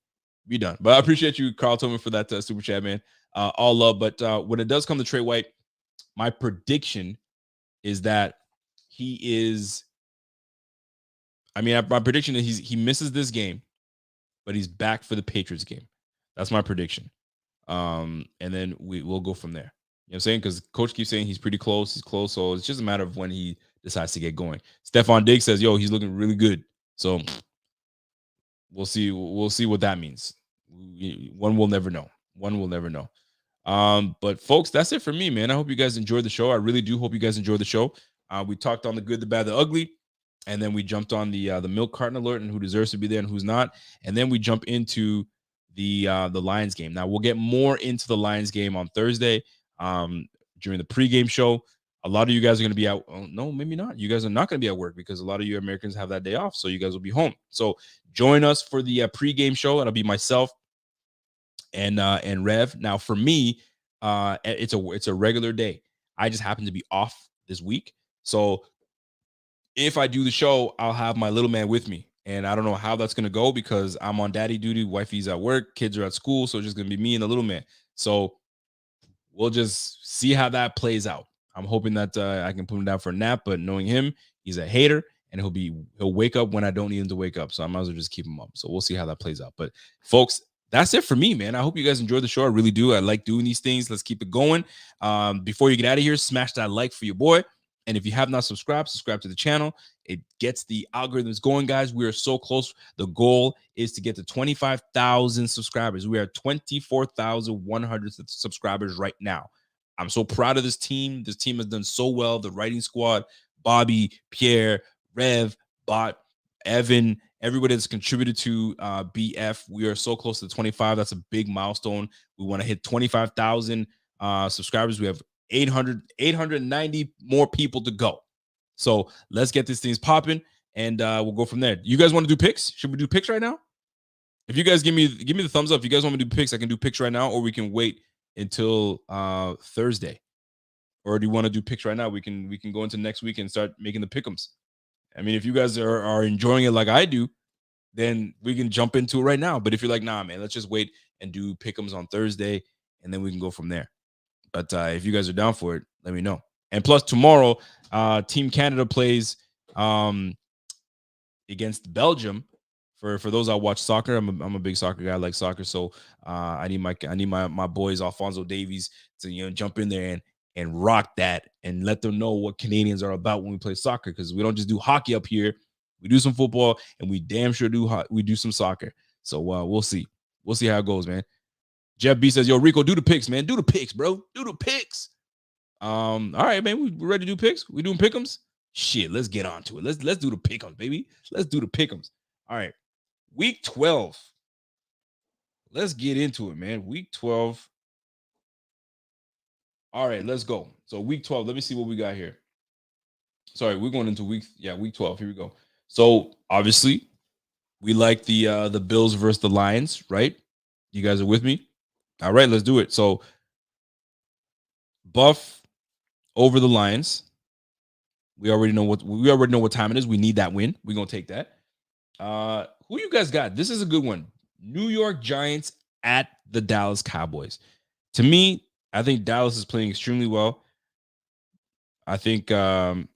Be done. But I appreciate you, Carl Tolman, for that super chat, man. All love. But when it does come to Tre White, my prediction is that he is. My prediction is he misses this game, but he's back for the Patriots game. That's my prediction. And then we'll go from there. You know what I'm saying? Because coach keeps saying he's pretty close. He's close. So it's just a matter of when he decides to get going. Stephon Diggs says, "Yo, he's looking really good." So we'll see. We'll see what that means. One will never know. But folks, that's it for me, man. I hope you guys enjoyed the show. I really do hope you guys enjoyed the show. We talked on the good, the bad, the ugly. And then we jumped on the milk carton alert and who deserves to be there and who's not. And then we jump into the Lions game. Now we'll get more into the Lions game on Thursday. during the pregame show. A lot of you guys are going to be out. Oh, no, maybe not. You guys are not going to be at work because a lot of you Americans have that day off. So you guys will be home. So join us for the pregame show. It'll be myself and Rev. Now for me, it's a regular day. I just happen to be off this week. So if I do the show, I'll have my little man with me. And I don't know how that's going to go because I'm on daddy duty. Wifey's at work. Kids are at school. So it's just going to be me and the little man. So we'll just see how that plays out. I'm hoping that I can put him down for a nap, but knowing him, he's a hater and he'll wake up when I don't need him to wake up. So I might as well just keep him up. So we'll see how that plays out. But folks, that's it for me, man. I hope you guys enjoyed the show. I really do. I like doing these things. Let's keep it going. Before you get out of here, smash that like for your boy. And if you have not subscribed, subscribe to the channel. It gets the algorithms going, guys. We are so close. The goal is to get to 25,000 subscribers. We are 24,100 subscribers right now. I'm so proud of this team. This team has done so well. The writing squad, Bobby, Pierre, Rev, Bot, Evan, everybody that's contributed to BF. We are so close to 25. That's a big milestone. We want to hit 25,000 subscribers. We have 890 more people to go. So let's get these things popping and we'll go from there. You guys want to do picks? Should we do picks right now? If you guys give me the thumbs up, if you guys want me to do picks, I can do picks right now, or we can wait until Thursday. Or do you want to do picks right now? We can go into next week and start making the pick'ems. I mean, if you guys are enjoying it like I do, then we can jump into it right now. But if you're like, nah, man, let's just wait and do pick'ems on Thursday, and then we can go from there. But if you guys are down for it, let me know. And plus, tomorrow, Team Canada plays against Belgium. For those that watch soccer, I'm a big soccer guy. I like soccer, so I need my boys Alphonso Davies to jump in there and rock that and let them know what Canadians are about when we play soccer, because we don't just do hockey up here. We do some football, and we damn sure do some soccer. So we'll see how it goes, man. Jeff B says, yo, Rico, do the picks, man. Do the picks, bro. Do the picks. All right, man. We ready to do picks? We doing pick'ems? Shit, let's get on to it. Let's do the pick'ems, baby. Let's do the pick'ems. All right. Week 12. Let's get into it, man. Week 12. All right, let's go. So week 12, let me see what we got here. Sorry, we're going into week 12. Here we go. So obviously, we like the Bills versus the Lions, right? You guys are with me? All right, let's do it. So Buff over the Lions. We already know what time it is. We need that win. We're gonna take that. Who you guys got? This is a good one. New York Giants at the Dallas Cowboys. To me, I think Dallas is playing extremely well. I think the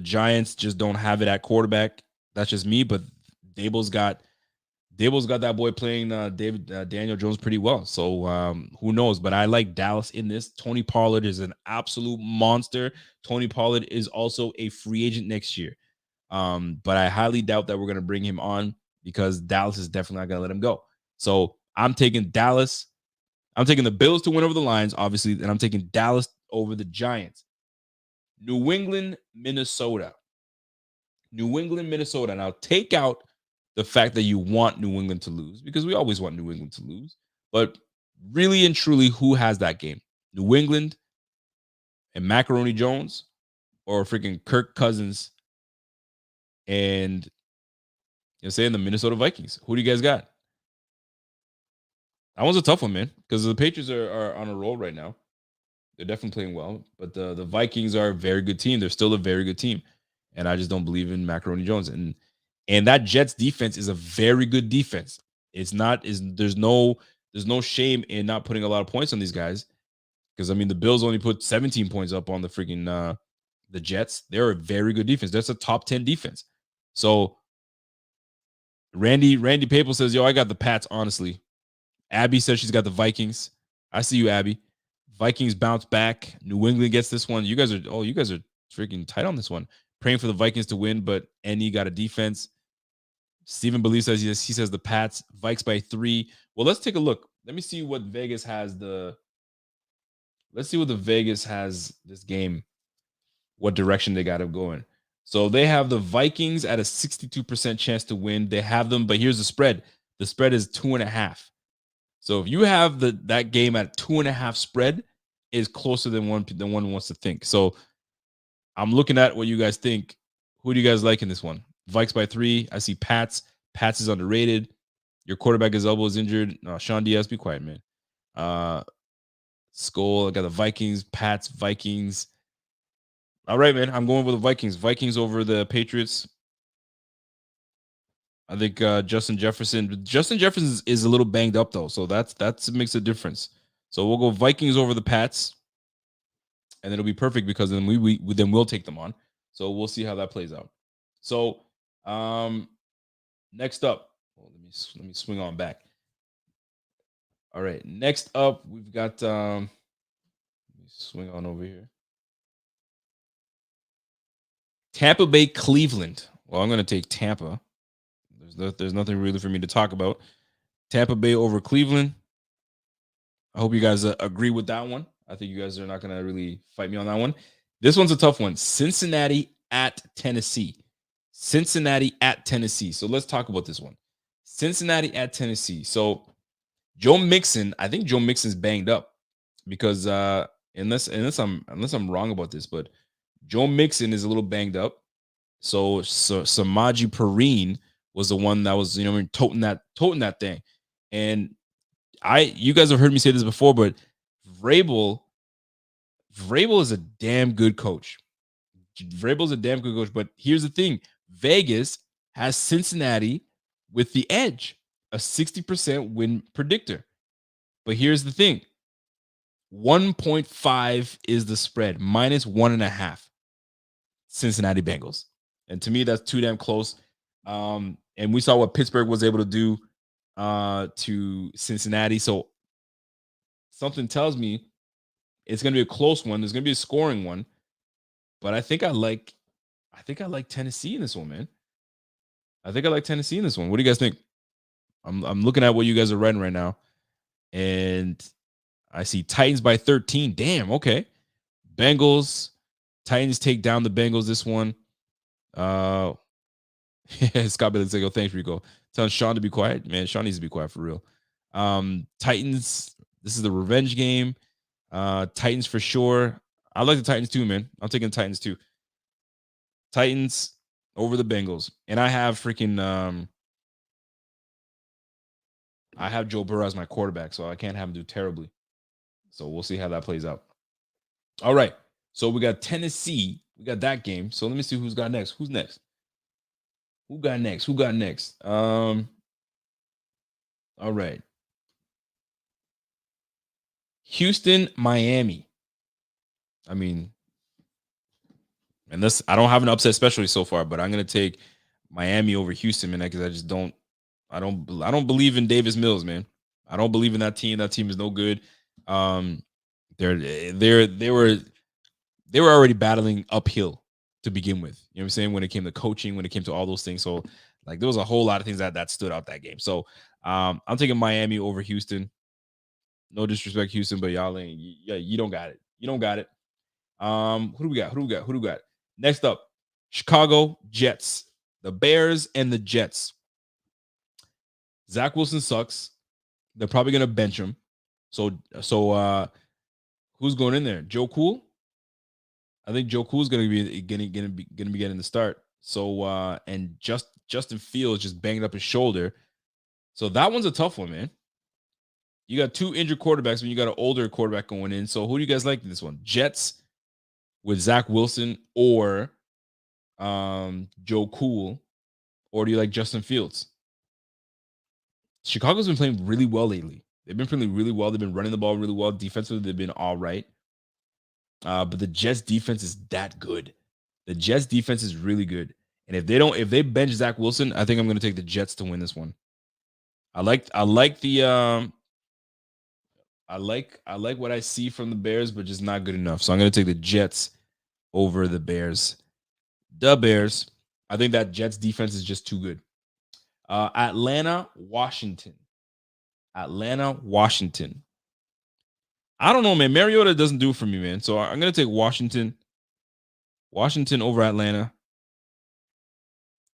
Giants just don't have it at quarterback. That's just me, but Dable's got that boy playing Daniel Jones pretty well. So who knows? But I like Dallas in this. Tony Pollard is an absolute monster. Tony Pollard is also a free agent next year. But I highly doubt that we're going to bring him on because Dallas is definitely not going to let him go. So I'm taking Dallas. I'm taking the Bills to win over the Lions, obviously, and I'm taking Dallas over the Giants. New England, Minnesota. Now take out the fact that you want New England to lose, because we always want New England to lose. But really and truly, who has that game? New England and Macaroni Jones, or freaking Kirk Cousins and the Minnesota Vikings? Who do you guys got? That one's a tough one, man, because the Patriots are on a roll right now. They're definitely playing well, but the Vikings are a very good team. They're still a very good team, and I just don't believe in Macaroni Jones. And that Jets defense is a very good defense. There's no shame in not putting a lot of points on these guys, because I mean the Bills only put 17 points up on the freaking the Jets. They're a very good defense. That's a top 10 defense. So Randy Papel says, yo, I got the Pats, honestly. Abby says she's got the Vikings. I see you, Abby. Vikings bounce back. New England gets this one. You guys are freaking tight on this one. Praying for the Vikings to win, but Andy got a defense. Stephen Believe says he says the Pats. Vikes by 3. Well, let's take a look. Let me see what Vegas has Let's see what the Vegas has this game. What direction they got it going. So they have the Vikings at a 62% chance to win. They have them, but here's the spread. The spread is 2.5. So if you have that game at 2.5 spread is closer than one wants to think. So I'm looking at what you guys think. Who do you guys like in this one? Vikes by 3. I see Pats. Pats is underrated. Your quarterback, his elbow is injured. Sean Diaz, be quiet, man. Skull. I got the Vikings. Pats. Vikings. All right, man. I'm going with the Vikings. Vikings over the Patriots. I think Justin Jefferson. Justin Jefferson is a little banged up though, so that makes a difference. So we'll go Vikings over the Pats, and it'll be perfect because then we'll take them on. So we'll see how that plays out. So next up, let me swing on back. All right, next up we've got let me swing on over here. Tampa Bay, Cleveland. Well, I'm going to take Tampa. There's nothing really for me to talk about. Tampa Bay over Cleveland. I hope you guys agree with that one. I think you guys are not going to really fight me on that one. This one's a tough one. Cincinnati at Tennessee. Cincinnati at Tennessee. So let's talk about this one. Cincinnati at Tennessee. So Joe Mixon, I think Joe Mixon's banged up because unless I'm wrong about this, but Joe Mixon is a little banged up. So Samaje Perine was the one that was, toting that thing. And you guys have heard me say this before, but Vrabel is a damn good coach. Vrabel's a damn good coach, but here's the thing. Vegas has Cincinnati with the edge, a 60% win predictor. But here's the thing. 1.5 is the spread, minus 1.5. Cincinnati Bengals. And to me, that's too damn close. And we saw what Pittsburgh was able to do to Cincinnati. So something tells me it's going to be a close one. There's going to be a scoring one. But I think I like Tennessee in this one, man. I think I like Tennessee in this one. What do you guys think? I'm looking at what you guys are writing right now. And I see Titans by 13. Damn, okay. Bengals. Titans take down the Bengals this one. Scott Belichick, thanks, Rico. Telling Sean to be quiet. Man, Sean needs to be quiet for real. Titans, this is the revenge game. Titans for sure. I like the Titans too, man. I'm taking the Titans too. Titans over the Bengals. And I have freaking I have Joe Burrow as my quarterback, so I can't have him do terribly. So we'll see how that plays out. All right. So we got Tennessee. We got that game. So let me see who's got next. Who's next? Who got next? All right. Houston, Miami. I mean, and this, I don't have an upset specialty so far, but I'm gonna take Miami over Houston, man, because I don't believe in Davis Mills, man. I don't believe in that team. That team is no good. They were already battling uphill to begin with. You know what I'm saying? When it came to coaching, when it came to all those things. So like there was a whole lot of things that stood out that game. So I'm taking Miami over Houston. No disrespect, Houston, but y'all ain't, you don't got it. You don't got it. Who do we got? Next up, Chicago Jets, the Bears and the Jets. Zach Wilson sucks. They're probably gonna bench him. So who's going in there? Joe Cool. I think Joe Cool's gonna be getting the start. So and Justin Fields just banged up his shoulder. So that one's a tough one, man. You got two injured quarterbacks when you got an older quarterback going in. So who do you guys like in this one? Jets with Zach Wilson or Joe Cool, or do you like Justin Fields? Chicago's been playing really well lately. They've been playing really well. They've been running the ball really well. Defensively, they've been all right. But the Jets defense is that good. The Jets defense is really good. And if they bench Zach Wilson, I think I'm going to take the Jets to win this one. I like what I see from the Bears, but just not good enough. So I'm going to take the Jets over the Bears. The Bears. I think that Jets defense is just too good. Atlanta, Washington. I don't know, man. Mariota doesn't do it for me, man. So I'm going to take Washington. Washington over Atlanta.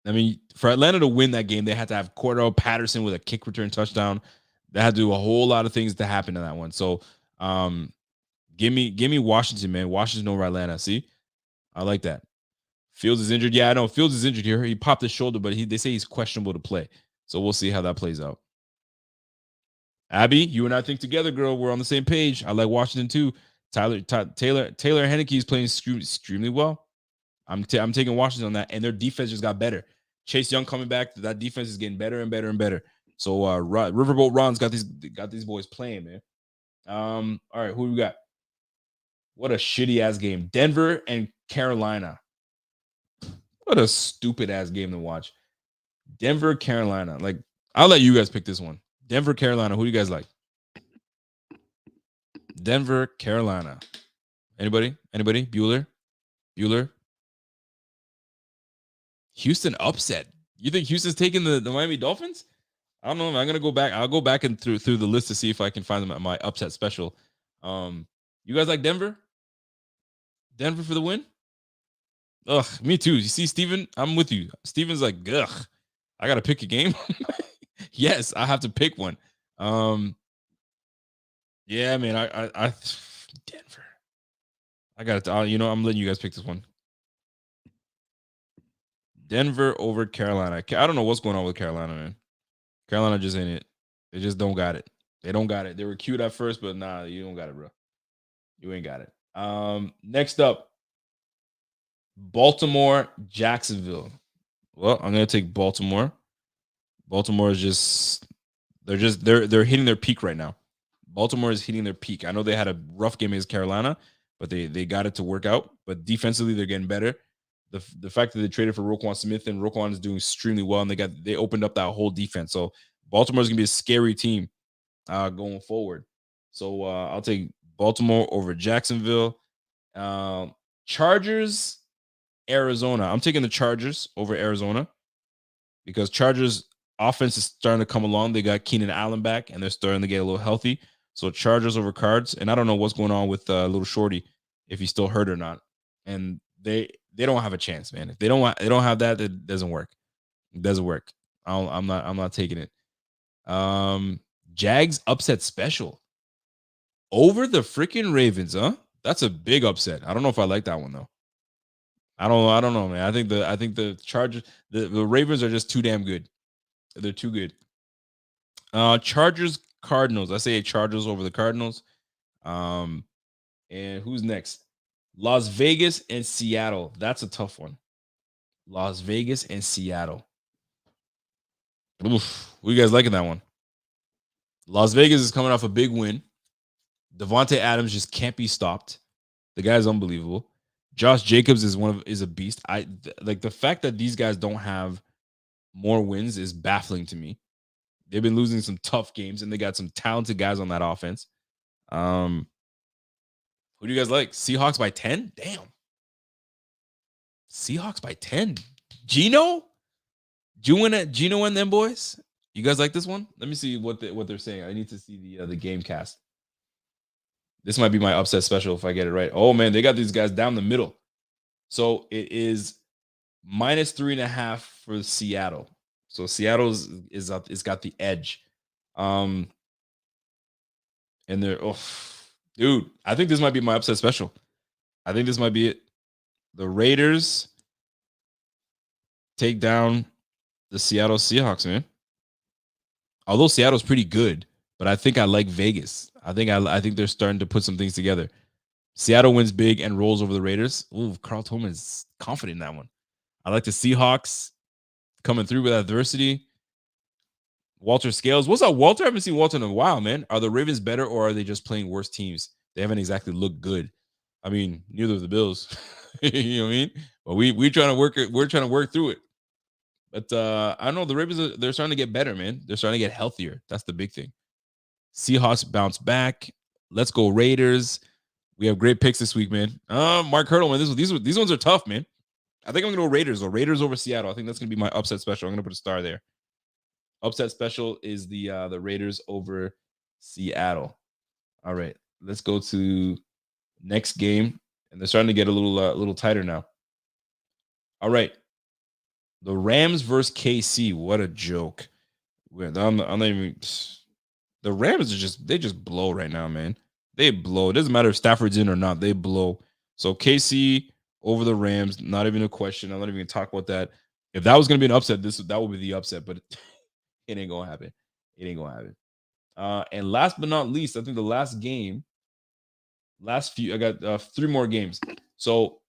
I mean, for Atlanta to win that game, they had to have Cordell Patterson with a kick return touchdown. They had to do a whole lot of things to happen in that one. So give Give me Washington, man. Washington over Atlanta. See, I like that. Fields is injured. Yeah, I know Fields is injured here. He popped his shoulder, but they say he's questionable to play. So we'll see how that plays out. Abby, you and I think together, girl. We're on the same page. I like Washington too. Taylor Henneke is playing extremely well. I'm taking Washington on that, and their defense just got better. Chase Young coming back. That defense is getting better and better and better. So Riverboat Ron's got these boys playing, man. All right, who we got? What a shitty ass game. Denver and Carolina. What a stupid ass game to watch. Denver, Carolina. Like, I'll let you guys pick this one. Denver, Carolina. Who do you guys like? Denver, Carolina. Anybody? Bueller? Houston upset. You think Houston's taking the Miami Dolphins? I don't know. I'm gonna go back. I'll go back and through the list to see if I can find them at my upset special. You guys like Denver? Denver for the win? Ugh, me too. You see, Steven, I'm with you. Steven's like, ugh, I gotta pick a game. Yes, I have to pick one. Yeah, man. I Denver. I got it. I'm letting you guys pick this one. Denver over Carolina. I don't know what's going on with Carolina, man. Carolina just ain't it. They just don't got it. They don't got it. They were cute at first, but nah, you don't got it, bro. You ain't got it. Next up, Baltimore, Jacksonville. Well, I'm gonna take Baltimore. Baltimore is they're hitting their peak right now. Baltimore is hitting their peak. I know they had a rough game against Carolina, but they got it to work out. But defensively, they're getting better. The fact that they traded for Roquan Smith and Roquan is doing extremely well, and they opened up that whole defense. So Baltimore is gonna be a scary team going forward. So I'll take Baltimore over Jacksonville. Chargers, Arizona. I'm taking the Chargers over Arizona because Chargers offense is starting to come along. They got Keenan Allen back, and they're starting to get a little healthy. So Chargers over Cards, and I don't know what's going on with little Shorty, if he's still hurt or not. And they don't have a chance, man. If they don't have that, it doesn't work. It doesn't work. I'm not taking it. Jags upset special over the freaking Ravens, huh? That's a big upset. I don't know if I like that one though. I don't know, man. I think the Chargers, the Ravens are just too damn good. They're too good. Chargers, Cardinals. I say Chargers over the Cardinals. And who's next? Las Vegas and Seattle. That's a tough one. Las Vegas and Seattle. Oof. What are you guys liking that one? Las Vegas is coming off a big win. Devontae Adams just can't be stopped. The guy's unbelievable. Josh Jacobs is a beast. I like the fact that these guys don't have more wins is baffling to me. They've been losing some tough games, and they got some talented guys on that offense. Who do you guys like? Seahawks by 10? Damn. Seahawks by 10. Gino and them boys. You guys like this one? Let me see what they're saying. I need to see the game cast. This might be my upset special if I get it right. Oh man, they got these guys down the middle. So it is -3.5 for Seattle. So Seattle's is got the edge. And they're dude, I think this might be my upset special. I think this might be it. The Raiders take down the Seattle Seahawks, man. Although Seattle's pretty good, but I think I like Vegas. I think they're starting to put some things together. Seattle wins big and rolls over the Raiders. Ooh, Carl Tolman's confident in that one. I like the Seahawks coming through with adversity. Walter Scales. What's up, Walter? I haven't seen Walter in a while, man. Are the Ravens better or are they just playing worse teams? They haven't exactly looked good. I mean, neither of the Bills. You know what I mean? But we're trying to work it. We're trying to work through it. But I don't know. The Ravens, they're starting to get better, man. They're starting to get healthier. That's the big thing. Seahawks bounce back. Let's go Raiders. We have great picks this week, man. Mark Hurdle, man. These ones are tough, man. I think I'm gonna go Raiders or Raiders over Seattle. I think that's gonna be my upset special. I'm gonna put a star there. Upset special is the Raiders over Seattle. All right, let's go to next game, and they're starting to get a little tighter now. All right, the Rams versus KC. What a joke! I'm not even. The Rams they just blow right now, man. They blow. It doesn't matter if Stafford's in or not. They blow. So KC over the Rams, not even a question. I'm not even gonna talk about that. If that was gonna be an upset, that would be the upset, but it ain't gonna happen. It ain't gonna happen. And last but not least, I think the last game, I got 3 more games. So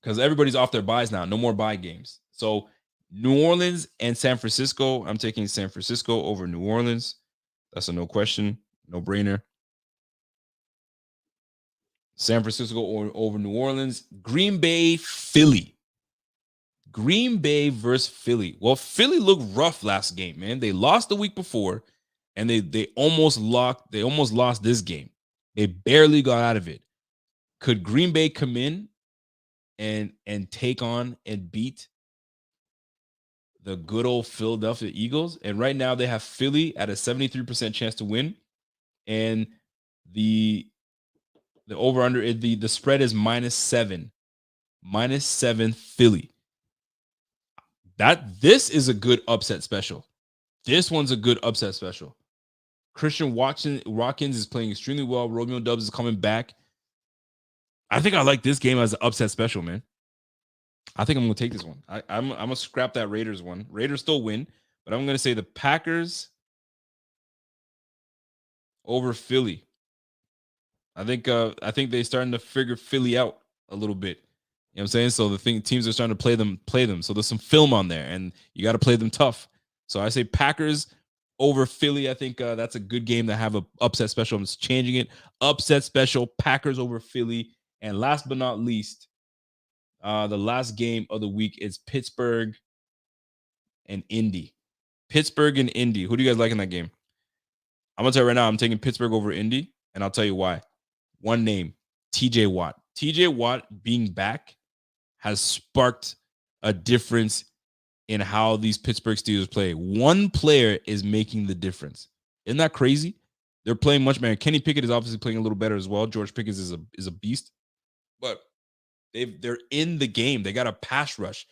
because everybody's off their buys now, no more buy games. So New Orleans and San Francisco. I'm taking San Francisco over New Orleans. That's a no question, no brainer. San Francisco over New Orleans. Green Bay, Philly. Green Bay versus Philly. Well, Philly looked rough last game, man. They lost the week before, and they almost lost this game. They barely got out of it. Could Green Bay come in and take on and beat the good old Philadelphia Eagles? And right now they have Philly at a 73% chance to win, and the over under the spread is -7 Philly. This is a good upset special. This one's a good upset special. Christian Watkins is playing extremely well. Romeo Dubs is coming back. I think I like this game as an upset special, man. I think I'm gonna take this one. I'm gonna scrap that Raiders one. Raiders still win, but I'm gonna say the Packers over Philly. I think they're starting to figure Philly out a little bit. You know what I'm saying? So teams are starting to play them. So there's some film on there, and you got to play them tough. So I say Packers over Philly. I think that's a good game to have a upset special. I'm just changing it. Upset special, Packers over Philly. And last but not least, the last game of the week is Pittsburgh and Indy. Pittsburgh and Indy. Who do you guys like in that game? I'm going to tell you right now, I'm taking Pittsburgh over Indy, and I'll tell you why. One name, TJ Watt. TJ Watt being back has sparked a difference in how these Pittsburgh Steelers play. One player is making the difference. Isn't that crazy? They're playing much better. Kenny Pickett is obviously playing a little better as well. George Pickens is a beast, but they're in the game. They got a pass rush,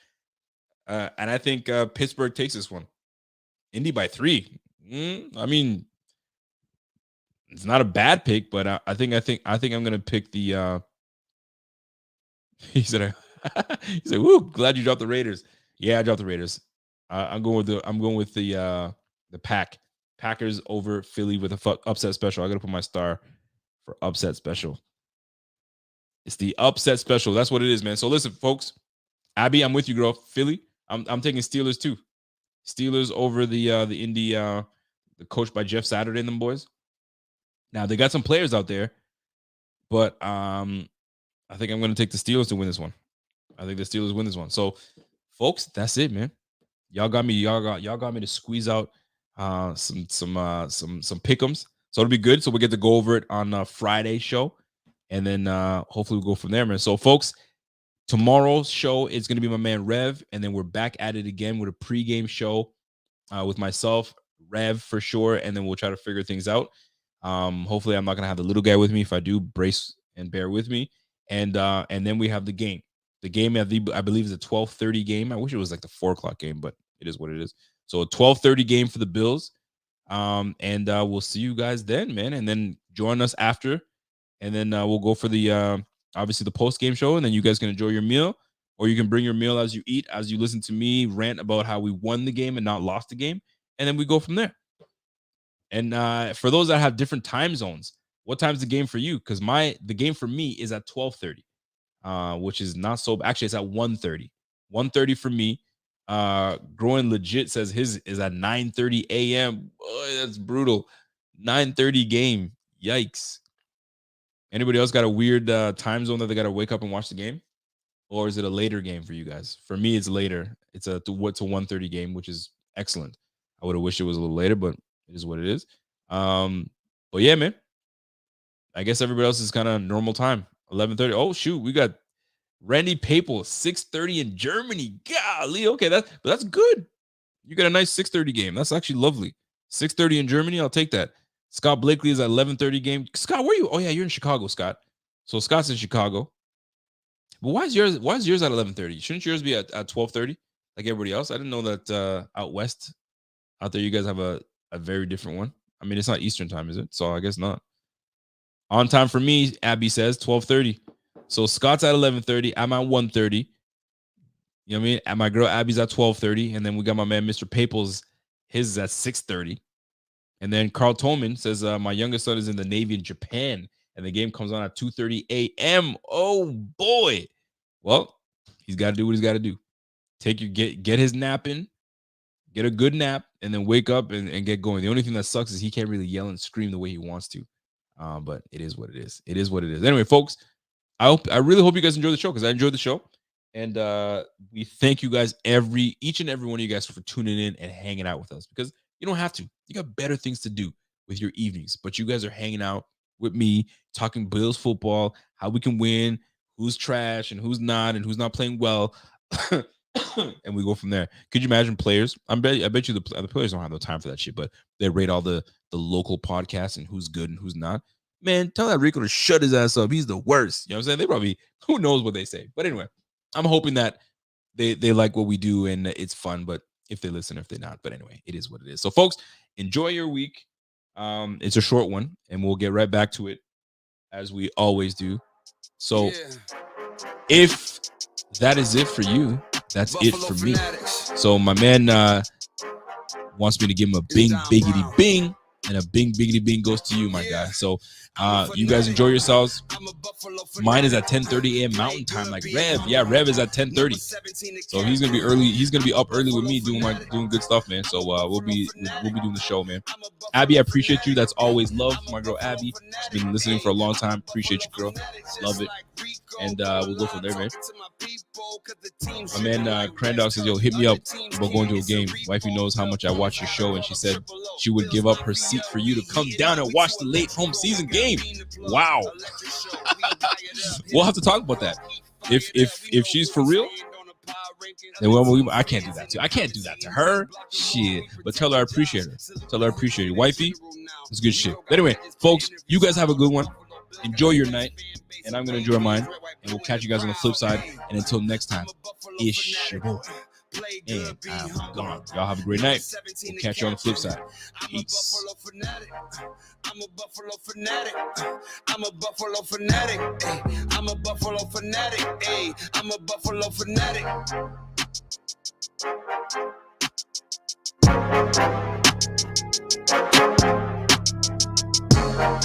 and I think Pittsburgh takes this one. Indy by 3. I mean, it's not a bad pick, but I think I'm gonna pick the. He said, "Woo, glad you dropped the Raiders." Yeah, I dropped the Raiders. I'm going with the Packers over Philly with a upset special. I gotta put my star for upset special. It's the upset special. That's what it is, man. So listen, folks. Abby, I'm with you, girl. Philly. I'm taking Steelers too. Steelers over the Indy, the coach by Jeff Saturday and them boys. Now they got some players out there, but I think I'm going to take the Steelers to win this one. I think the Steelers win this one. So, folks, that's it, man. Y'all got me to squeeze out some pick'ems. So it'll be good. So we'll get to go over it on Friday's show, and then hopefully we'll go from there, man. So, folks, tomorrow's show is going to be my man Rev, and then we're back at it again with a pregame show with myself, Rev for sure, and then we'll try to figure things out. Hopefully, I'm not going to have the little guy with me. If I do, brace and bear with me. And then we have the game. The game, I believe, is a 12:30 game. I wish it was like the 4:00 game, but it is what it is. So a 12:30 game for the Bills. And we'll see you guys then, man. And then join us after. And then we'll go for the obviously the post-game show. And then you guys can enjoy your meal. Or you can bring your meal as you eat, as you listen to me rant about how we won the game and not lost the game. And then we go from there. And for those that have different time zones, what time's the game for you? Because the game for me is at 12:30, which is not so. Actually, it's at 1:30. 1:30 for me. Growing Legit says his is at 9:30 a.m. Boy, that's brutal. 9:30 game. Yikes. Anybody else got a weird time zone that they got to wake up and watch the game? Or is it a later game for you guys? For me, it's later. It's a 1:30 game, which is excellent. I would have wished it was a little later, but it is what it is. But yeah, man. I guess everybody else is kind of normal time. 11:30. Oh shoot, we got Randy Papel 6:30 in Germany. Golly, okay, that's good. You got a nice 6:30 game. That's actually lovely. 6:30 in Germany. I'll take that. Scott Blakely is at 11:30 game. Scott, where are you? Oh yeah, you're in Chicago, Scott. So Scott's in Chicago. But why is yours at 11:30? Shouldn't yours be at 12:30 like everybody else? I didn't know that out west, out there, you guys have a very different one. I mean, it's not Eastern time, is it? So I guess not. On time for me, Abby says 12:30. So Scott's at 11:30. I'm at 1:30. You know what I mean? And my girl Abby's at 12:30. And then we got my man Mr. Paples. His is at 6:30. And then Carl Tolman says, my youngest son is in the Navy in Japan. And the game comes on at 2:30 a.m. Oh boy. Well, he's got to do what he's got to do. Get his nap in, get a good nap, and then wake up and get going. The only thing that sucks is he can't really yell and scream the way he wants to. But it is what it is. It is what it is. Anyway, folks, I really hope you guys enjoyed the show, because I enjoyed the show. And we thank you guys, each and every one of you guys, for tuning in and hanging out with us, because you don't have to. You got better things to do with your evenings, but you guys are hanging out with me, talking Bills football, how we can win, who's trash and who's not, and who's not playing well. And we go from there. Could you imagine players? I bet you the players don't have no time for that shit, but they rate all the local podcasts and who's good and who's not. Man, tell that Rico to shut his ass up. He's the worst. You know what I'm saying? They probably, who knows what they say. But anyway, I'm hoping that they like what we do and it's fun, but if they listen, if they're not. But anyway, it is what it is. So folks, enjoy your week. It's a short one, and we'll get right back to it as we always do. So if that is it for you, that's it for me. So my man wants me to give him a bing biggity bing, and a bing biggity bing goes to you, my guy. So you guys enjoy yourselves. Mine is at 10:30 a.m. Mountain Time, like Rev. Yeah, Rev is at 10:30. So he's gonna be early. He's gonna be up early with me doing good stuff, man. So we'll be doing the show, man. Abby, I appreciate you. That's always love. My girl Abby, she's been listening for a long time. Appreciate you, girl. Love it. And we'll go from there, man. My man Crandog says, yo, hit me up about going to a game. Wifey knows how much I watch your show, and she said she would give up her seat for you to come down and watch the late home season game. Wow. We'll have to talk about that. If she's for real, then I can't do that to. I can't do that to her. Shit. But tell her I appreciate her. Tell her I appreciate you. Wifey, it's good shit. But anyway, folks, you guys have a good one. Enjoy your night, and I'm going to enjoy mine. And we'll catch you guys on the flip side. And until next time, it's your boy. And I'm gone. Y'all have a great night. We'll catch you on the flip side. Peace. I'm a Buffalo fanatic. I'm a Buffalo fanatic. I'm a Buffalo fanatic. I'm a Buffalo fanatic.